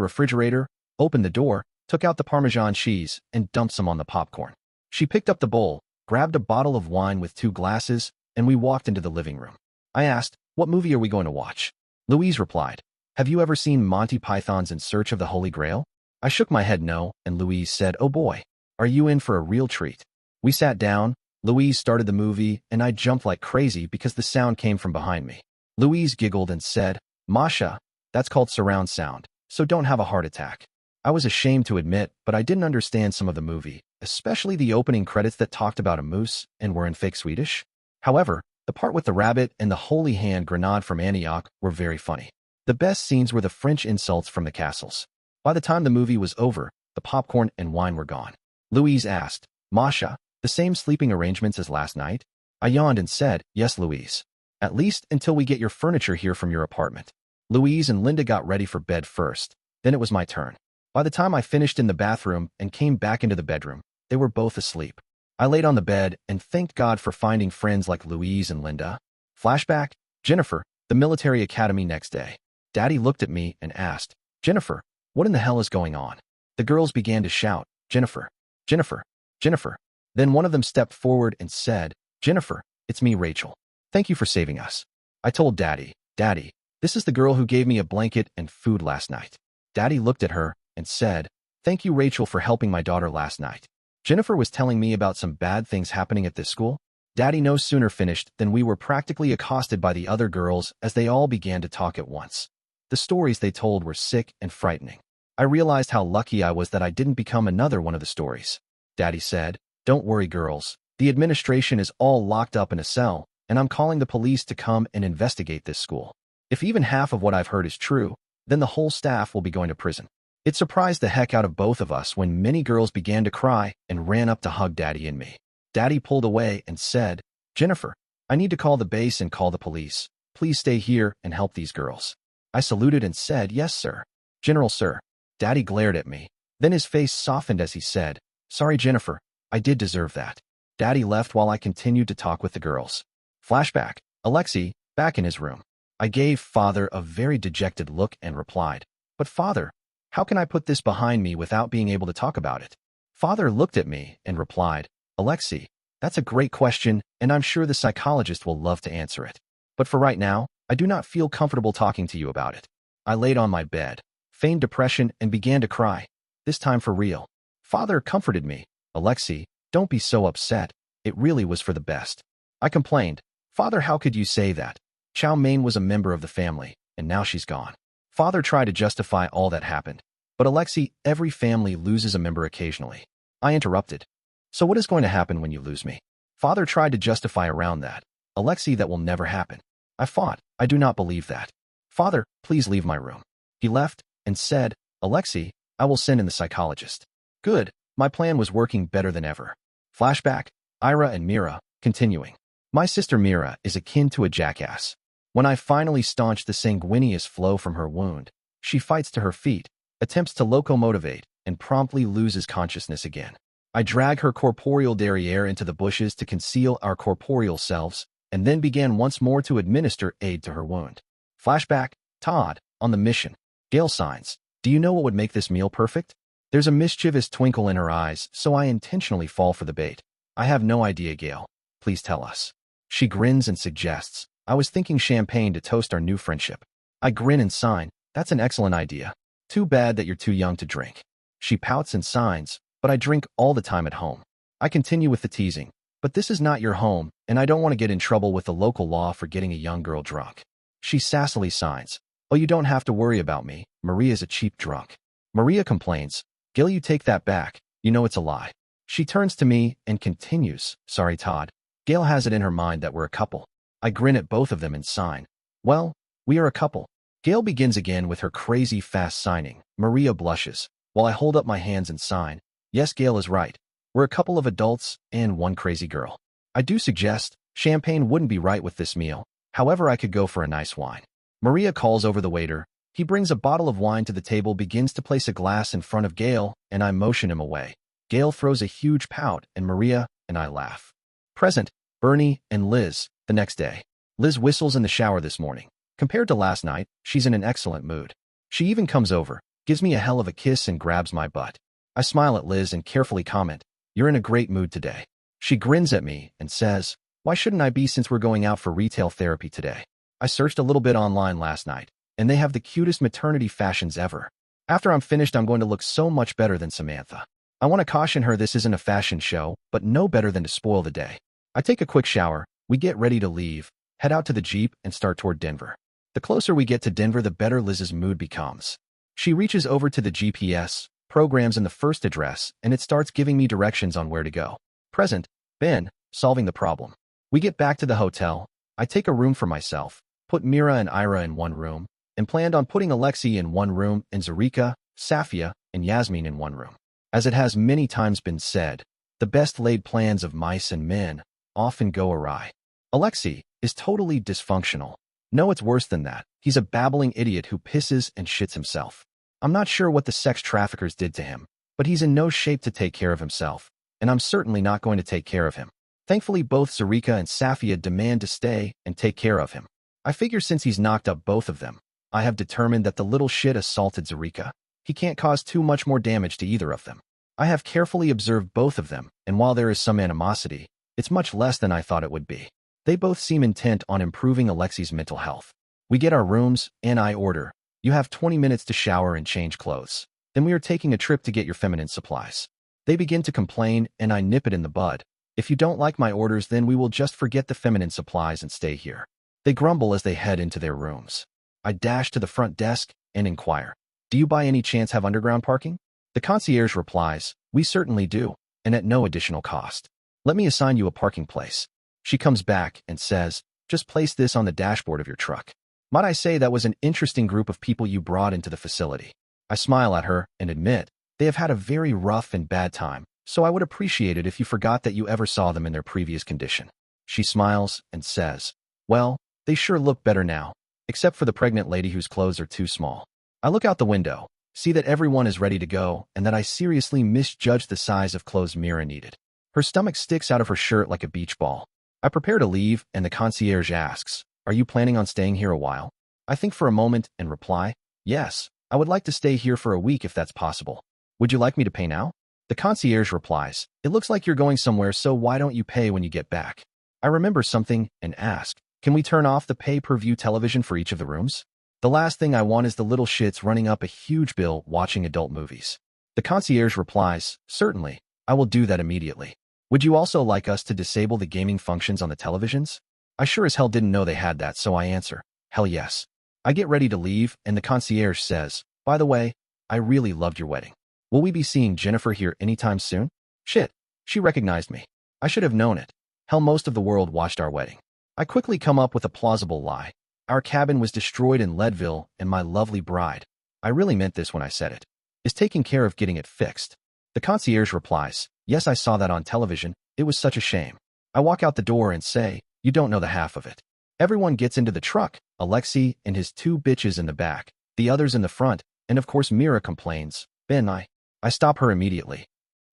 refrigerator, opened the door, took out the Parmesan cheese, and dumped some on the popcorn. She picked up the bowl, grabbed a bottle of wine with 2 glasses, and we walked into the living room. I asked, what movie are we going to watch? Louise replied, have you ever seen Monty Python's In Search of the Holy Grail? I shook my head no, and Louise said, oh boy, are you in for a real treat? We sat down, Louise started the movie, and I jumped like crazy because the sound came from behind me. Louise giggled and said, Masha, that's called surround sound, so don't have a heart attack. I was ashamed to admit, but I didn't understand some of the movie, especially the opening credits that talked about a moose and were in fake Swedish. However, the part with the rabbit and the holy hand grenade from Antioch were very funny. The best scenes were the French insults from the castles. By the time the movie was over, the popcorn and wine were gone. Louise asked, Masha, the same sleeping arrangements as last night? I yawned and said, yes, Louise. At least until we get your furniture here from your apartment. Louise and Linda got ready for bed first. Then it was my turn. By the time I finished in the bathroom and came back into the bedroom, they were both asleep. I laid on the bed and thanked God for finding friends like Louise and Linda. Flashback, Jennifer, the military academy next day. Daddy looked at me and asked, Jennifer, what in the hell is going on? The girls began to shout, Jennifer, Jennifer, Jennifer. Then one of them stepped forward and said, Jennifer, it's me, Rachel. Thank you for saving us. I told Daddy, Daddy, this is the girl who gave me a blanket and food last night. Daddy looked at her and said, thank you, Rachel, for helping my daughter last night. Jennifer was telling me about some bad things happening at this school. Daddy no sooner finished than we were practically accosted by the other girls as they all began to talk at once. The stories they told were sick and frightening. I realized how lucky I was that I didn't become another one of the stories. Daddy said, don't worry, girls. The administration is all locked up in a cell, and I'm calling the police to come and investigate this school. If even half of what I've heard is true, then the whole staff will be going to prison. It surprised the heck out of both of us when many girls began to cry and ran up to hug Daddy and me. Daddy pulled away and said, Jennifer, I need to call the base and call the police. Please stay here and help these girls. I saluted and said, yes, sir. General, sir. Daddy glared at me. Then his face softened as he said, sorry, Jennifer, I did deserve that. Daddy left while I continued to talk with the girls. Flashback, Alexei, back in his room. I gave Father a very dejected look and replied, but Father, how can I put this behind me without being able to talk about it? Father looked at me and replied, Alexei, that's a great question, and I'm sure the psychologist will love to answer it. But for right now, I do not feel comfortable talking to you about it. I laid on my bed, feigned depression, and began to cry. This time for real. Father comforted me. Alexei, don't be so upset. It really was for the best. I complained. Father, how could you say that? Chow Mein was a member of the family, and now she's gone. Father tried to justify all that happened. But Alexei, every family loses a member occasionally. I interrupted. So what is going to happen when you lose me? Father tried to justify around that. Alexei, that will never happen. I fought. I do not believe that. Father, please leave my room. He left and said, Alexei, I will send in the psychologist. Good. My plan was working better than ever. Flashback. Ira and Mira, continuing. My sister Mira is akin to a jackass. When I finally staunched the sanguineous flow from her wound, she fights to her feet, attempts to locomotivate, and promptly loses consciousness again. I drag her corporeal derriere into the bushes to conceal our corporeal selves, and then began once more to administer aid to her wound. Flashback. Todd, on the mission. Gail signs. Do you know what would make this meal perfect? There's a mischievous twinkle in her eyes, so I intentionally fall for the bait. I have no idea, Gail. Please tell us. She grins and suggests, I was thinking champagne to toast our new friendship. I grin and sign, that's an excellent idea. Too bad that you're too young to drink. She pouts and signs, but I drink all the time at home. I continue with the teasing, but this is not your home, and I don't want to get in trouble with the local law for getting a young girl drunk. She sassily signs, oh, you don't have to worry about me. Maria's a cheap drunk. Maria complains, Gil, you take that back. You know it's a lie. She turns to me and continues, sorry, Todd. Gail has it in her mind that we're a couple. I grin at both of them and sign. Well, we are a couple. Gail begins again with her crazy fast signing. Maria blushes, while I hold up my hands and sign. Yes, Gail is right. We're a couple of adults and one crazy girl. I do suggest champagne wouldn't be right with this meal. However, I could go for a nice wine. Maria calls over the waiter. He brings a bottle of wine to the table, begins to place a glass in front of Gail, and I motion him away. Gail throws a huge pout, and Maria and I laugh. Present, Bernie and Liz, the next day. Liz whistles in the shower this morning. Compared to last night, she's in an excellent mood. She even comes over, gives me a hell of a kiss, and grabs my butt. I smile at Liz and carefully comment, you're in a great mood today. She grins at me and says, why shouldn't I be since we're going out for retail therapy today? I searched a little bit online last night, and they have the cutest maternity fashions ever. After I'm finished, I'm going to look so much better than Samantha. I want to caution her this isn't a fashion show, but no better than to spoil the day. I take a quick shower, we get ready to leave, head out to the Jeep, and start toward Denver. The closer we get to Denver, the better Liz's mood becomes. She reaches over to the GPS, programs in the first address, and it starts giving me directions on where to go. Present, Ben, solving the problem. We get back to the hotel. I take a room for myself, put Mira and Ira in one room, and planned on putting Alexei in one room and Zarika, Safia, and Yasmin in one room. As it has many times been said, the best laid plans of mice and men often go awry. Alexei is totally dysfunctional. No, it's worse than that. He's a babbling idiot who pisses and shits himself. I'm not sure what the sex traffickers did to him, but he's in no shape to take care of himself, and I'm certainly not going to take care of him. Thankfully, both Zarika and Safia demand to stay and take care of him. I figure since he's knocked up both of them, I have determined that the little shit assaulted Zarika. He can't cause too much more damage to either of them. I have carefully observed both of them, and while there is some animosity, it's much less than I thought it would be. They both seem intent on improving Alexei's mental health. We get our rooms, and I order, you have 20 minutes to shower and change clothes. Then we are taking a trip to get your feminine supplies. They begin to complain, and I nip it in the bud. If you don't like my orders, then we will just forget the feminine supplies and stay here. They grumble as they head into their rooms. I dash to the front desk and inquire, do you by any chance have underground parking? The concierge replies, we certainly do, and at no additional cost. Let me assign you a parking place. She comes back and says, just place this on the dashboard of your truck. Might I say that was an interesting group of people you brought into the facility. I smile at her and admit, they have had a very rough and bad time, so I would appreciate it if you forgot that you ever saw them in their previous condition. She smiles and says, well, they sure look better now, except for the pregnant lady whose clothes are too small. I look out the window, see that everyone is ready to go, and that I seriously misjudged the size of clothes Mira needed. Her stomach sticks out of her shirt like a beach ball. I prepare to leave, and the concierge asks, are you planning on staying here a while? I think for a moment and reply, yes, I would like to stay here for a week if that's possible. Would you like me to pay now? The concierge replies, "It looks like you're going somewhere, so why don't you pay when you get back?" I remember something and ask, "Can we turn off the pay-per-view television for each of the rooms? The last thing I want is the little shits running up a huge bill watching adult movies." The concierge replies, "Certainly, I will do that immediately. Would you also like us to disable the gaming functions on the televisions?" I sure as hell didn't know they had that, so I answer, "Hell yes." I get ready to leave, and the concierge says, "By the way, I really loved your wedding. Will we be seeing Jennifer here anytime soon?" Shit, she recognized me. I should have known it. Hell, most of the world watched our wedding. I quickly come up with a plausible lie. Our cabin was destroyed in Leadville, and my lovely bride, I really meant this when I said it, is taking care of getting it fixed. The concierge replies, "Yes, I saw that on television. It was such a shame." I walk out the door and say, "You don't know the half of it." Everyone gets into the truck, Alexei and his two bitches in the back, the others in the front, and of course Mira complains, "Ben, I stop her immediately.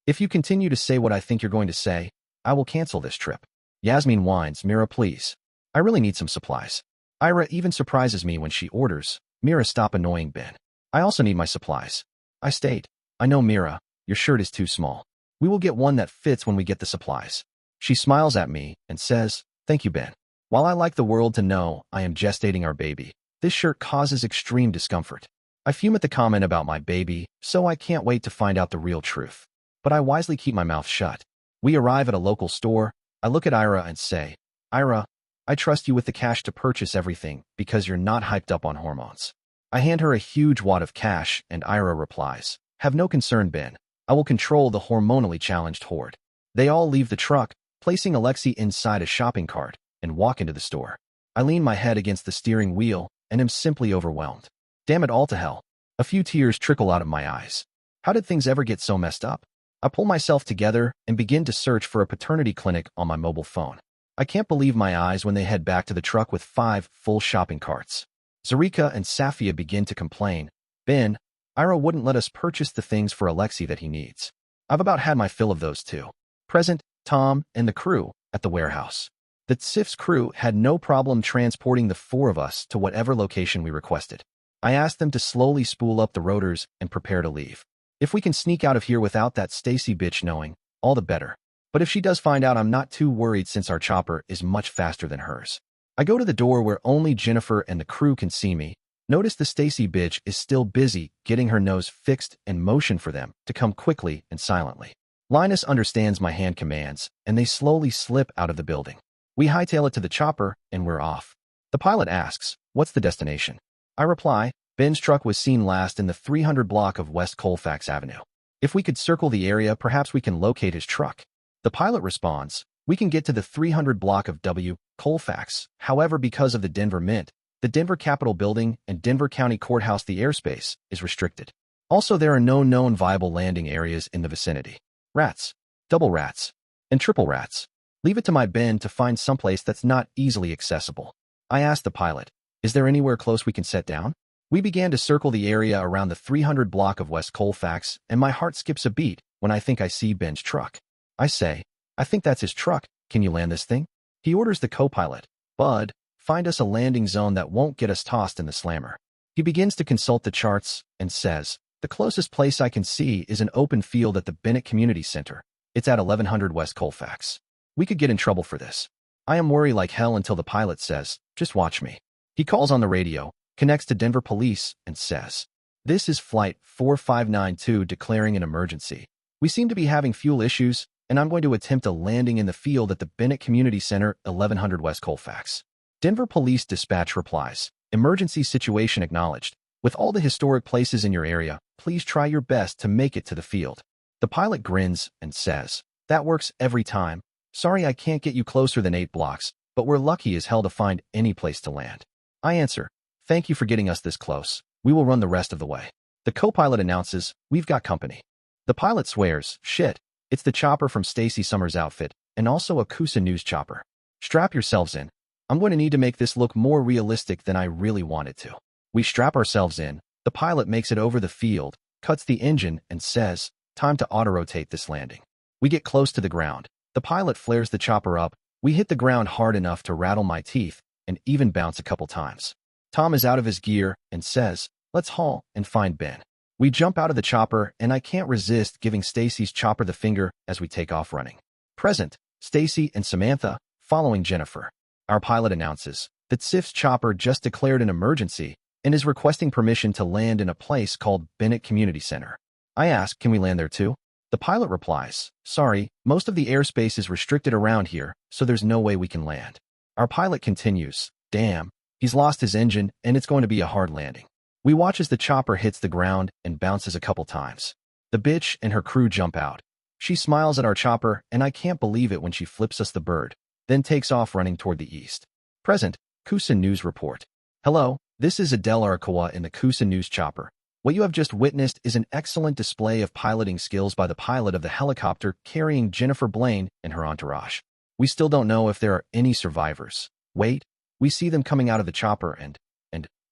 If you continue to say what I think you're going to say, I will cancel this trip." Yasmin whines, "Mira, please. I really need some supplies." Ira even surprises me when she orders, "Mira, stop annoying Ben. I also need my supplies." I state, "I know, Mira, your shirt is too small. We will get one that fits when we get the supplies." She smiles at me and says, "Thank you, Ben. While I like the world to know I am gestating our baby, this shirt causes extreme discomfort." I fume at the comment about my baby, so I can't wait to find out the real truth. But I wisely keep my mouth shut. We arrive at a local store. I look at Ira and say, "Ira, I trust you with the cash to purchase everything because you're not hyped up on hormones." I hand her a huge wad of cash, and Ira replies, "Have no concern, Ben. I will control the hormonally challenged horde." They all leave the truck, placing Alexei inside a shopping cart, and walk into the store. I lean my head against the steering wheel and am simply overwhelmed. Damn it all to hell. A few tears trickle out of my eyes. How did things ever get so messed up? I pull myself together and begin to search for a paternity clinic on my mobile phone. I can't believe my eyes when they head back to the truck with 5 full shopping carts. Zarika and Safia begin to complain. "Ben, Ira wouldn't let us purchase the things for Alexei that he needs. I've about had my fill of those too." Present, Tom and the crew at the warehouse. The SIF's crew had no problem transporting the 4 of us to whatever location we requested. I asked them to slowly spool up the rotors and prepare to leave. If we can sneak out of here without that Stacy bitch knowing, all the better. But if she does find out, I'm not too worried since our chopper is much faster than hers. I go to the door where only Jennifer and the crew can see me. Notice the Stacy bitch is still busy getting her nose fixed and motion for them to come quickly and silently. Linus understands my hand commands, and they slowly slip out of the building. We hightail it to the chopper, and we're off. The pilot asks, "What's the destination?" I reply, "Ben's truck was seen last in the 300 block of West Colfax Avenue. If we could circle the area, perhaps we can locate his truck." The pilot responds, "We can get to the 300 block of W. Colfax. However, because of the Denver Mint, the Denver Capitol Building, and Denver County Courthouse, the airspace is restricted. Also, there are no known viable landing areas in the vicinity. Rats, double rats, and triple rats. Leave it to my Ben to find someplace that's not easily accessible." I asked the pilot, "Is there anywhere close we can set down?" We began to circle the area around the 300 block of West Colfax, and my heart skips a beat when I think I see Ben's truck. I say, "I think that's his truck. Can you land this thing?" He orders the co-pilot, "Bud, find us a landing zone that won't get us tossed in the slammer." He begins to consult the charts and says, "The closest place I can see is an open field at the Bennett Community Center. It's at 1100 West Colfax. We could get in trouble for this." I am worried like hell until the pilot says, "Just watch me." He calls on the radio, connects to Denver police, and says, "This is Flight 4592 declaring an emergency. We seem to be having fuel issues, and I'm going to attempt a landing in the field at the Bennett Community Center, 1100 West Colfax." Denver Police Dispatch replies, "Emergency situation acknowledged. With all the historic places in your area, please try your best to make it to the field." The pilot grins and says, "That works every time. Sorry I can't get you closer than 8 blocks, but we're lucky as hell to find any place to land." I answer, "Thank you for getting us this close. We will run the rest of the way." The co-pilot announces, "We've got company." The pilot swears, "Shit, it's the chopper from Stacy Summers' outfit, and also a Coosa News chopper. Strap yourselves in. I'm going to need to make this look more realistic than I really want it to." We strap ourselves in. The pilot makes it over the field, cuts the engine, and says, "Time to auto-rotate this landing." We get close to the ground. The pilot flares the chopper up. We hit the ground hard enough to rattle my teeth and even bounce a couple times. Tom is out of his gear and says, "Let's haul and find Ben." We jump out of the chopper, and I can't resist giving Stacy's chopper the finger as we take off running. Present, Stacy and Samantha, following Jennifer. Our pilot announces that SIF's chopper just declared an emergency and is requesting permission to land in a place called Bennett Community Center. I ask, can we land there too? The pilot replies, sorry, most of the airspace is restricted around here, so there's no way we can land. Our pilot continues, damn, he's lost his engine and it's going to be a hard landing. We watch as the chopper hits the ground and bounces a couple times. The bitch and her crew jump out. She smiles at our chopper, and I can't believe it when she flips us the bird, then takes off running toward the east. Present, Coosa News Report. Hello, this is Adele Arakawa in the Coosa News Chopper. What you have just witnessed is an excellent display of piloting skills by the pilot of the helicopter carrying Jennifer Blaine and her entourage. We still don't know if there are any survivors. Wait, we see them coming out of the chopper and,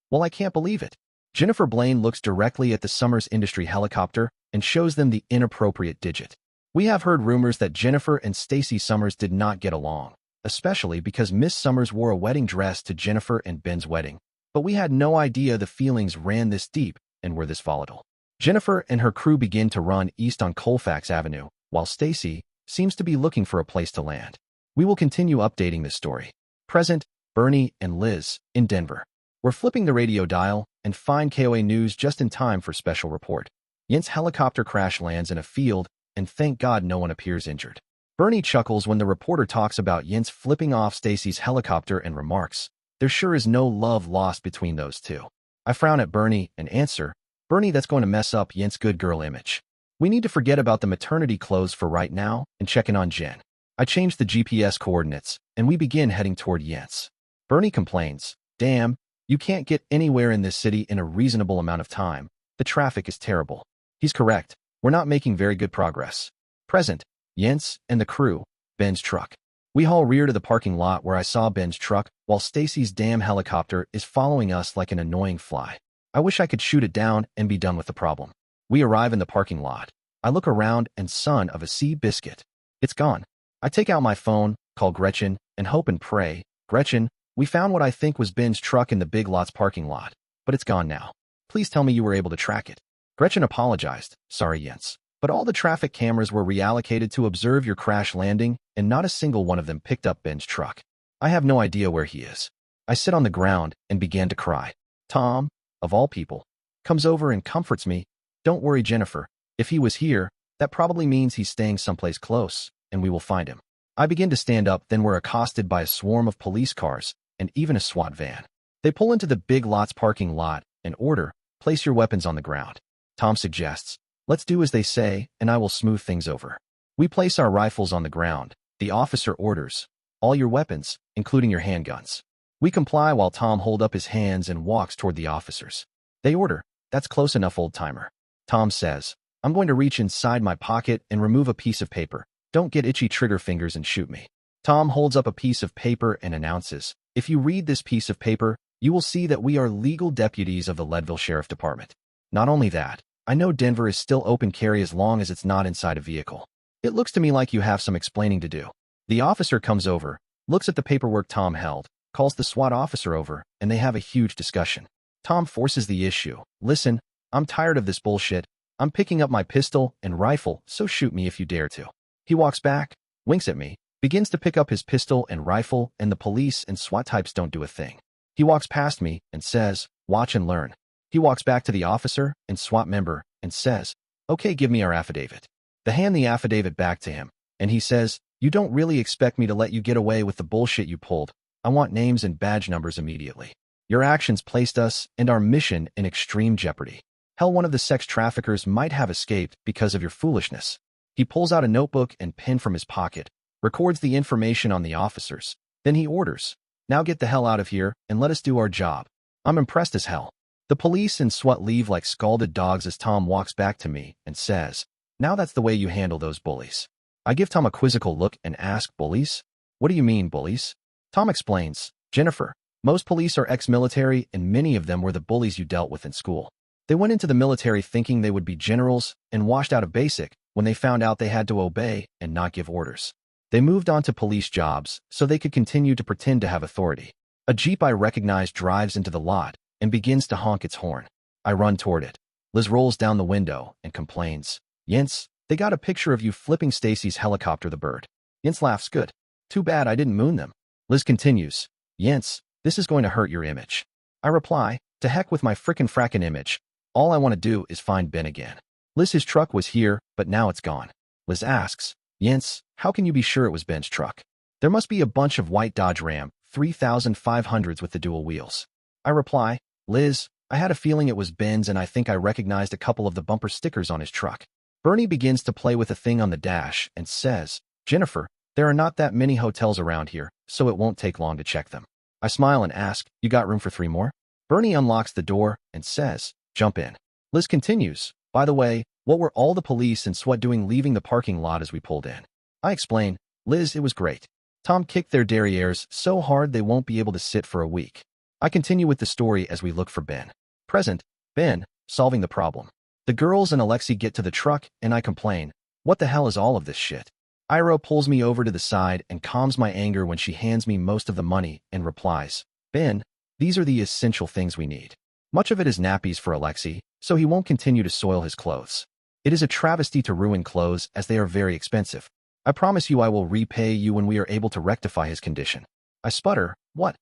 well, I can't believe it. Jennifer Blaine looks directly at the Summers Industry helicopter and shows them the inappropriate digit. We have heard rumors that Jennifer and Stacy Summers did not get along, especially because Miss Summers wore a wedding dress to Jennifer and Ben's wedding, but we had no idea the feelings ran this deep and were this volatile. Jennifer and her crew begin to run east on Colfax Avenue, while Stacy seems to be looking for a place to land. We will continue updating this story. Present, Bernie and Liz in Denver. We're flipping the radio dial and find KOA News just in time for special report. Yent's helicopter crash lands in a field, and thank God no one appears injured. Bernie chuckles when the reporter talks about Yent's flipping off Stacy's helicopter and remarks, there sure is no love lost between those two. I frown at Bernie and answer, Bernie, that's going to mess up Yent's good girl image. We need to forget about the maternity clothes for right now and check in on Jen. I change the GPS coordinates, and we begin heading toward Yent's. Bernie complains, damn, you can't get anywhere in this city in a reasonable amount of time. The traffic is terrible. He's correct. We're not making very good progress. Present, Yent's and the crew, Ben's truck. We haul rear to the parking lot where I saw Ben's truck, while Stacy's damn helicopter is following us like an annoying fly. I wish I could shoot it down and be done with the problem. We arrive in the parking lot. I look around and son of a sea biscuit. It's gone. I take out my phone, call Gretchen, and hope and pray, Gretchen, we found what I think was Ben's truck in the Big Lots parking lot, but it's gone now. Please tell me you were able to track it. Gretchen apologized, sorry Jens, but all the traffic cameras were reallocated to observe your crash landing, and not a single one of them picked up Ben's truck. I have no idea where he is. I sit on the ground and began to cry. Tom, of all people, comes over and comforts me. Don't worry, Jennifer. If he was here, that probably means he's staying someplace close, and we will find him. I begin to stand up, then we're accosted by a swarm of police cars and even a SWAT van. They pull into the Big Lots parking lot and order, place your weapons on the ground. Tom suggests, let's do as they say, and I will smooth things over. We place our rifles on the ground. The officer orders, all your weapons, including your handguns. We comply while Tom holds up his hands and walks toward the officers. They order, that's close enough, old-timer. Tom says, I'm going to reach inside my pocket and remove a piece of paper. Don't get itchy trigger fingers and shoot me. Tom holds up a piece of paper and announces, if you read this piece of paper, you will see that we are legal deputies of the Leadville Sheriff Department. Not only that, I know Denver is still open carry as long as it's not inside a vehicle. It looks to me like you have some explaining to do. The officer comes over, looks at the paperwork Tom held, calls the SWAT officer over, and they have a huge discussion. Tom forces the issue. Listen, I'm tired of this bullshit. I'm picking up my pistol and rifle, so shoot me if you dare to. He walks back, winks at me, begins to pick up his pistol and rifle, and the police and SWAT types don't do a thing. He walks past me and says, watch and learn. He walks back to the officer and SWAT member and says, okay, give me our affidavit. They hand the affidavit back to him, and he says, you don't really expect me to let you get away with the bullshit you pulled. I want names and badge numbers immediately. Your actions placed us and our mission in extreme jeopardy. Hell, one of the sex traffickers might have escaped because of your foolishness. He pulls out a notebook and pen from his pocket, records the information on the officers. Then he orders, now get the hell out of here and let us do our job. I'm impressed as hell. The police and SWAT leave like scalded dogs as Tom walks back to me and says, now that's the way you handle those bullies. I give Tom a quizzical look and ask, bullies? What do you mean, bullies? Tom explains, Jennifer, most police are ex-military and many of them were the bullies you dealt with in school. They went into the military thinking they would be generals and washed out of basic when they found out they had to obey and not give orders. They moved on to police jobs so they could continue to pretend to have authority. A Jeep I recognize drives into the lot and begins to honk its horn. I run toward it. Liz rolls down the window and complains, Yince, they got a picture of you flipping Stacy's helicopter the bird. Yince laughs, good. Too bad I didn't moon them. Liz continues, Yince, this is going to hurt your image. I reply, to heck with my frickin' image. All I want to do is find Ben again. Liz, his truck was here, but now it's gone. Liz asks, Yince, how can you be sure it was Ben's truck? There must be a bunch of white Dodge Ram 3500s with the dual wheels. I reply, Liz, I had a feeling it was Ben's and I think I recognized a couple of the bumper stickers on his truck. Bernie begins to play with a thing on the dash and says, Jennifer, there are not that many hotels around here, so it won't take long to check them. I smile and ask, you got room for 3 more? Bernie unlocks the door and says, jump in. Liz continues, by the way, what were all the police and SWAT doing leaving the parking lot as we pulled in? I explain, Liz, it was great. Tom kicked their derrieres so hard they won't be able to sit for a week. I continue with the story as we look for Ben. Present, Ben, solving the problem. The girls and Alexei get to the truck and I complain, what the hell is all of this shit? Ira pulls me over to the side and calms my anger when she hands me most of the money and replies, Ben, these are the essential things we need. Much of it is nappies for Alexei, so he won't continue to soil his clothes. It is a travesty to ruin clothes as they are very expensive. I promise you I will repay you when we are able to rectify his condition. I sputter, what?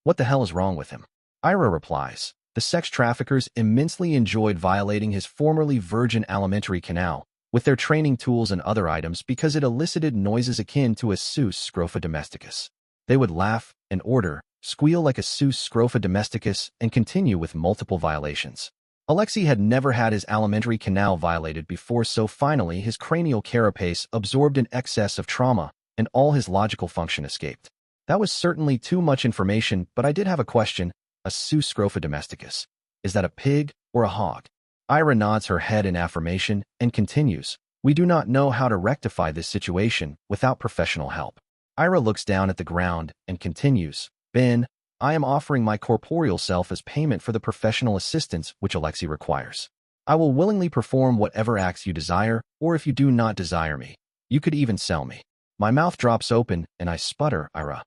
What the hell is wrong with him? Ira replies, the sex traffickers immensely enjoyed violating his formerly virgin alimentary canal with their training tools and other items because it elicited noises akin to a sus scrofa domesticus. They would laugh and order, squeal like a sus scrofa domesticus, and continue with multiple violations. Alexei had never had his alimentary canal violated before, so finally his cranial carapace absorbed an excess of trauma, and all his logical function escaped. That was certainly too much information, but I did have a question. A sus scrofa domesticus. Is that a pig or a hog? Ira nods her head in affirmation and continues, we do not know how to rectify this situation without professional help. Ira looks down at the ground and continues, Ben, I am offering my corporeal self as payment for the professional assistance which Alexei requires. I will willingly perform whatever acts you desire, or if you do not desire me, you could even sell me. My mouth drops open and I sputter, Ira.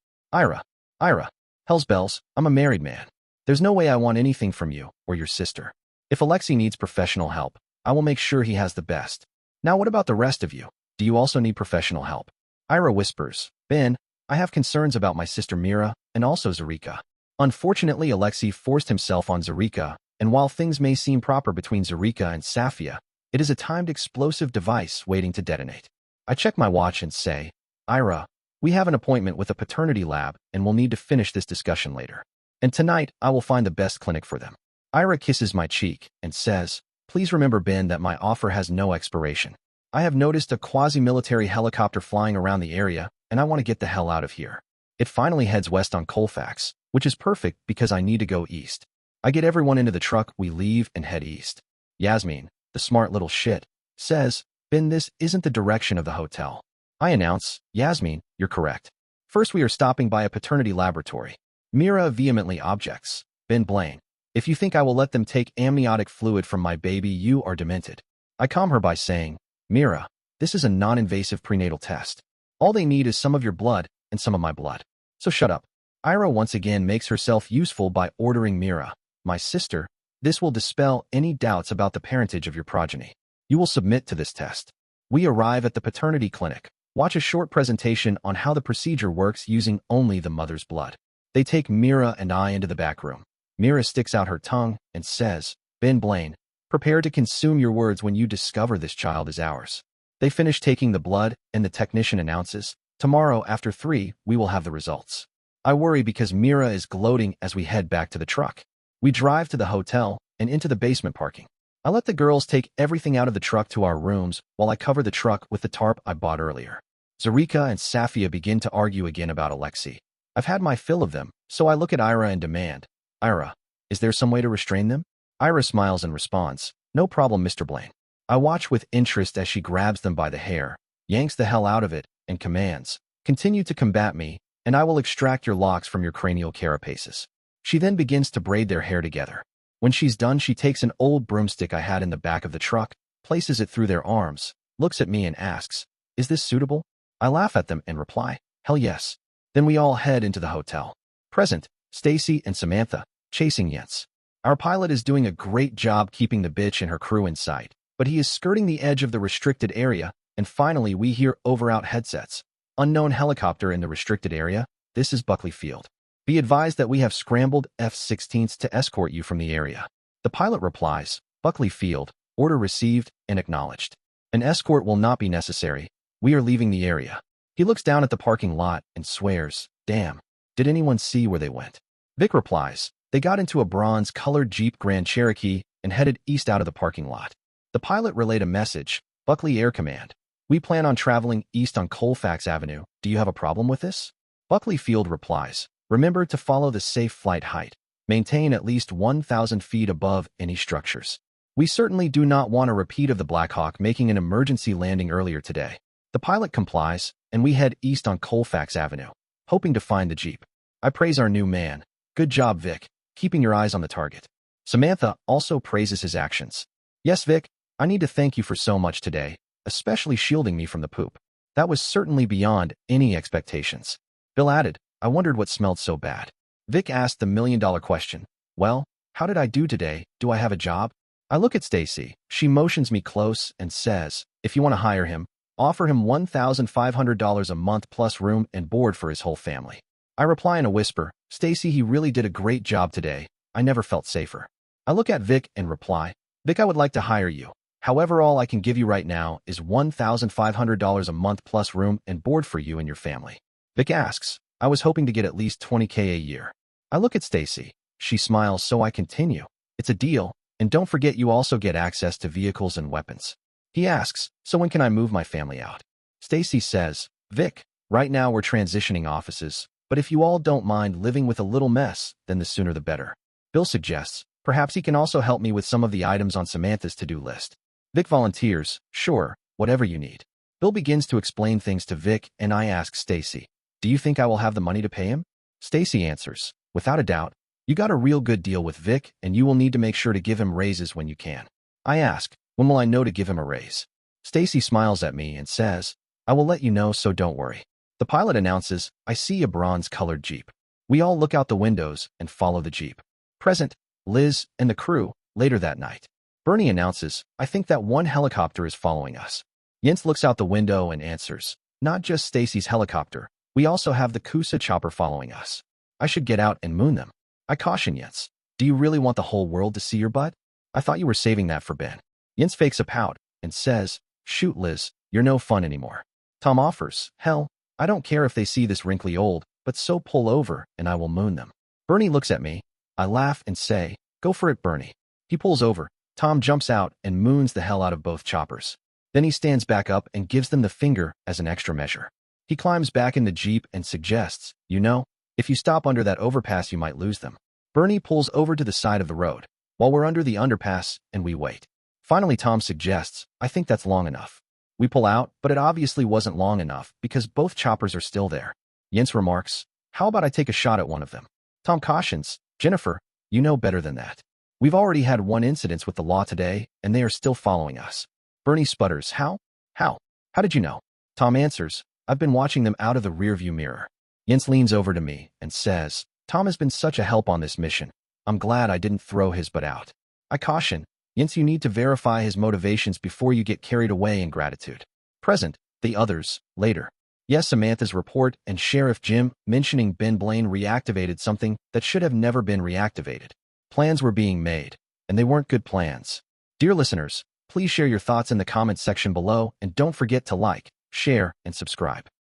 Hell's bells, I'm a married man. There's no way I want anything from you or your sister. If Alexei needs professional help, I will make sure he has the best. Now what about the rest of you? Do you also need professional help? Ira whispers, Ben, I have concerns about my sister Mira and also Zarika. Unfortunately, Alexei forced himself on Zarika, and while things may seem proper between Zarika and Safia, it is a timed explosive device waiting to detonate. I check my watch and say, Ira, we have an appointment with a paternity lab and will need to finish this discussion later. And tonight, I will find the best clinic for them. Ira kisses my cheek and says, please remember, Ben, that my offer has no expiration. I have noticed a quasi-military helicopter flying around the area, and I want to get the hell out of here. It finally heads west on Colfax, which is perfect because I need to go east. I get everyone into the truck, we leave and head east. Yasmin, the smart little shit, says, Ben, this isn't the direction of the hotel. I announce, Yasmin, you're correct. First we are stopping by a paternity laboratory. Mira vehemently objects, Ben Blaine, if you think I will let them take amniotic fluid from my baby, you are demented. I calm her by saying, Mira, this is a non-invasive prenatal test. All they need is some of your blood and some of my blood. So shut up. Ira once again makes herself useful by ordering Mira, my sister, this will dispel any doubts about the parentage of your progeny. You will submit to this test. We arrive at the paternity clinic. Watch a short presentation on how the procedure works using only the mother's blood. They take Mira and I into the back room. Mira sticks out her tongue and says, Ben Blaine, prepare to consume your words when you discover this child is ours. They finish taking the blood and the technician announces, tomorrow after 3, we will have the results. I worry because Mira is gloating as we head back to the truck. We drive to the hotel and into the basement parking. I let the girls take everything out of the truck to our rooms while I cover the truck with the tarp I bought earlier. Zarika and Safia begin to argue again about Alexei. I've had my fill of them, so I look at Ira and demand, Ira, is there some way to restrain them? Ira smiles and responds, no problem, Mr. Blaine. I watch with interest as she grabs them by the hair, yanks the hell out of it, and commands, continue to combat me, and I will extract your locks from your cranial carapaces. She then begins to braid their hair together. When she's done, she takes an old broomstick I had in the back of the truck, places it through their arms, looks at me and asks, is this suitable? I laugh at them and reply, hell yes. Then we all head into the hotel. Present, Stacy and Samantha, chasing Jens. Our pilot is doing a great job keeping the bitch and her crew in sight, but he is skirting the edge of the restricted area, and finally we hear over-out headsets. Unknown helicopter in the restricted area. This is Buckley Field. Be advised that we have scrambled F-16s to escort you from the area. The pilot replies, Buckley Field, order received and acknowledged. An escort will not be necessary. We are leaving the area. He looks down at the parking lot and swears, damn, did anyone see where they went? Vic replies, they got into a bronze-colored Jeep Grand Cherokee and headed east out of the parking lot. The pilot relayed a message, Buckley Air Command. We plan on traveling east on Colfax Avenue. Do you have a problem with this? Buckley Field replies, remember to follow the safe flight height. Maintain at least 1,000 feet above any structures. We certainly do not want a repeat of the Black Hawk making an emergency landing earlier today. The pilot complies, and we head east on Colfax Avenue, hoping to find the Jeep. I praise our new man. Good job, Vic, keeping your eyes on the target. Samantha also praises his actions. Yes, Vic, I need to thank you for so much today, especially shielding me from the poop. That was certainly beyond any expectations. Bill added, I wondered what smelled so bad. Vic asked the million-dollar question. Well, how did I do today? Do I have a job? I look at Stacy. She motions me close and says, if you want to hire him, offer him $1,500 a month plus room and board for his whole family. I reply in a whisper, Stacy, he really did a great job today. I never felt safer. I look at Vic and reply, Vic, I would like to hire you. However, all I can give you right now is $1,500 a month plus room and board for you and your family. Vic asks, I was hoping to get at least $20K a year. I look at Stacy. She smiles, so I continue. It's a deal, and don't forget you also get access to vehicles and weapons. He asks, so when can I move my family out? Stacy says, Vic, right now we're transitioning offices, but if you all don't mind living with a little mess, then the sooner the better. Bill suggests, perhaps he can also help me with some of the items on Samantha's to-do list. Vic volunteers, sure, whatever you need. Bill begins to explain things to Vic, and I ask Stacy, do you think I will have the money to pay him? Stacy answers, without a doubt, you got a real good deal with Vic, and you will need to make sure to give him raises when you can. I ask, when will I know to give him a raise? Stacy smiles at me and says, I will let you know, so don't worry. The pilot announces, I see a bronze-colored Jeep. We all look out the windows and follow the Jeep. Present, Liz and the crew, later that night. Bernie announces, I think that one helicopter is following us. Jens looks out the window and answers, not just Stacy's helicopter. We also have the Kusa chopper following us. I should get out and moon them. I caution Jens, do you really want the whole world to see your butt? I thought you were saving that for Ben. Jens fakes a pout and says, shoot Liz, you're no fun anymore. Tom offers, hell, I don't care if they see this wrinkly old, but so pull over and I will moon them. Bernie looks at me. I laugh and say, go for it, Bernie. He pulls over. Tom jumps out and moons the hell out of both choppers. Then he stands back up and gives them the finger as an extra measure. He climbs back in the Jeep and suggests, you know, if you stop under that overpass you might lose them. Bernie pulls over to the side of the road, while we're under the underpass, and we wait. Finally Tom suggests, I think that's long enough. We pull out, but it obviously wasn't long enough because both choppers are still there. Jens remarks, how about I take a shot at one of them? Tom cautions, Jennifer, you know better than that. We've already had one incident with the law today, and they are still following us. Bernie sputters, how? How did you know? Tom answers, I've been watching them out of the rearview mirror. Jens leans over to me and says, Tom has been such a help on this mission. I'm glad I didn't throw his butt out. I caution, Jens, you need to verify his motivations before you get carried away in gratitude. Present, the others, later. Yes, Samantha's report and Sheriff Jim mentioning Ben Blaine reactivated something that should have never been reactivated. Plans were being made, and they weren't good plans. Dear listeners, please share your thoughts in the comments section below and don't forget to like, share, and subscribe.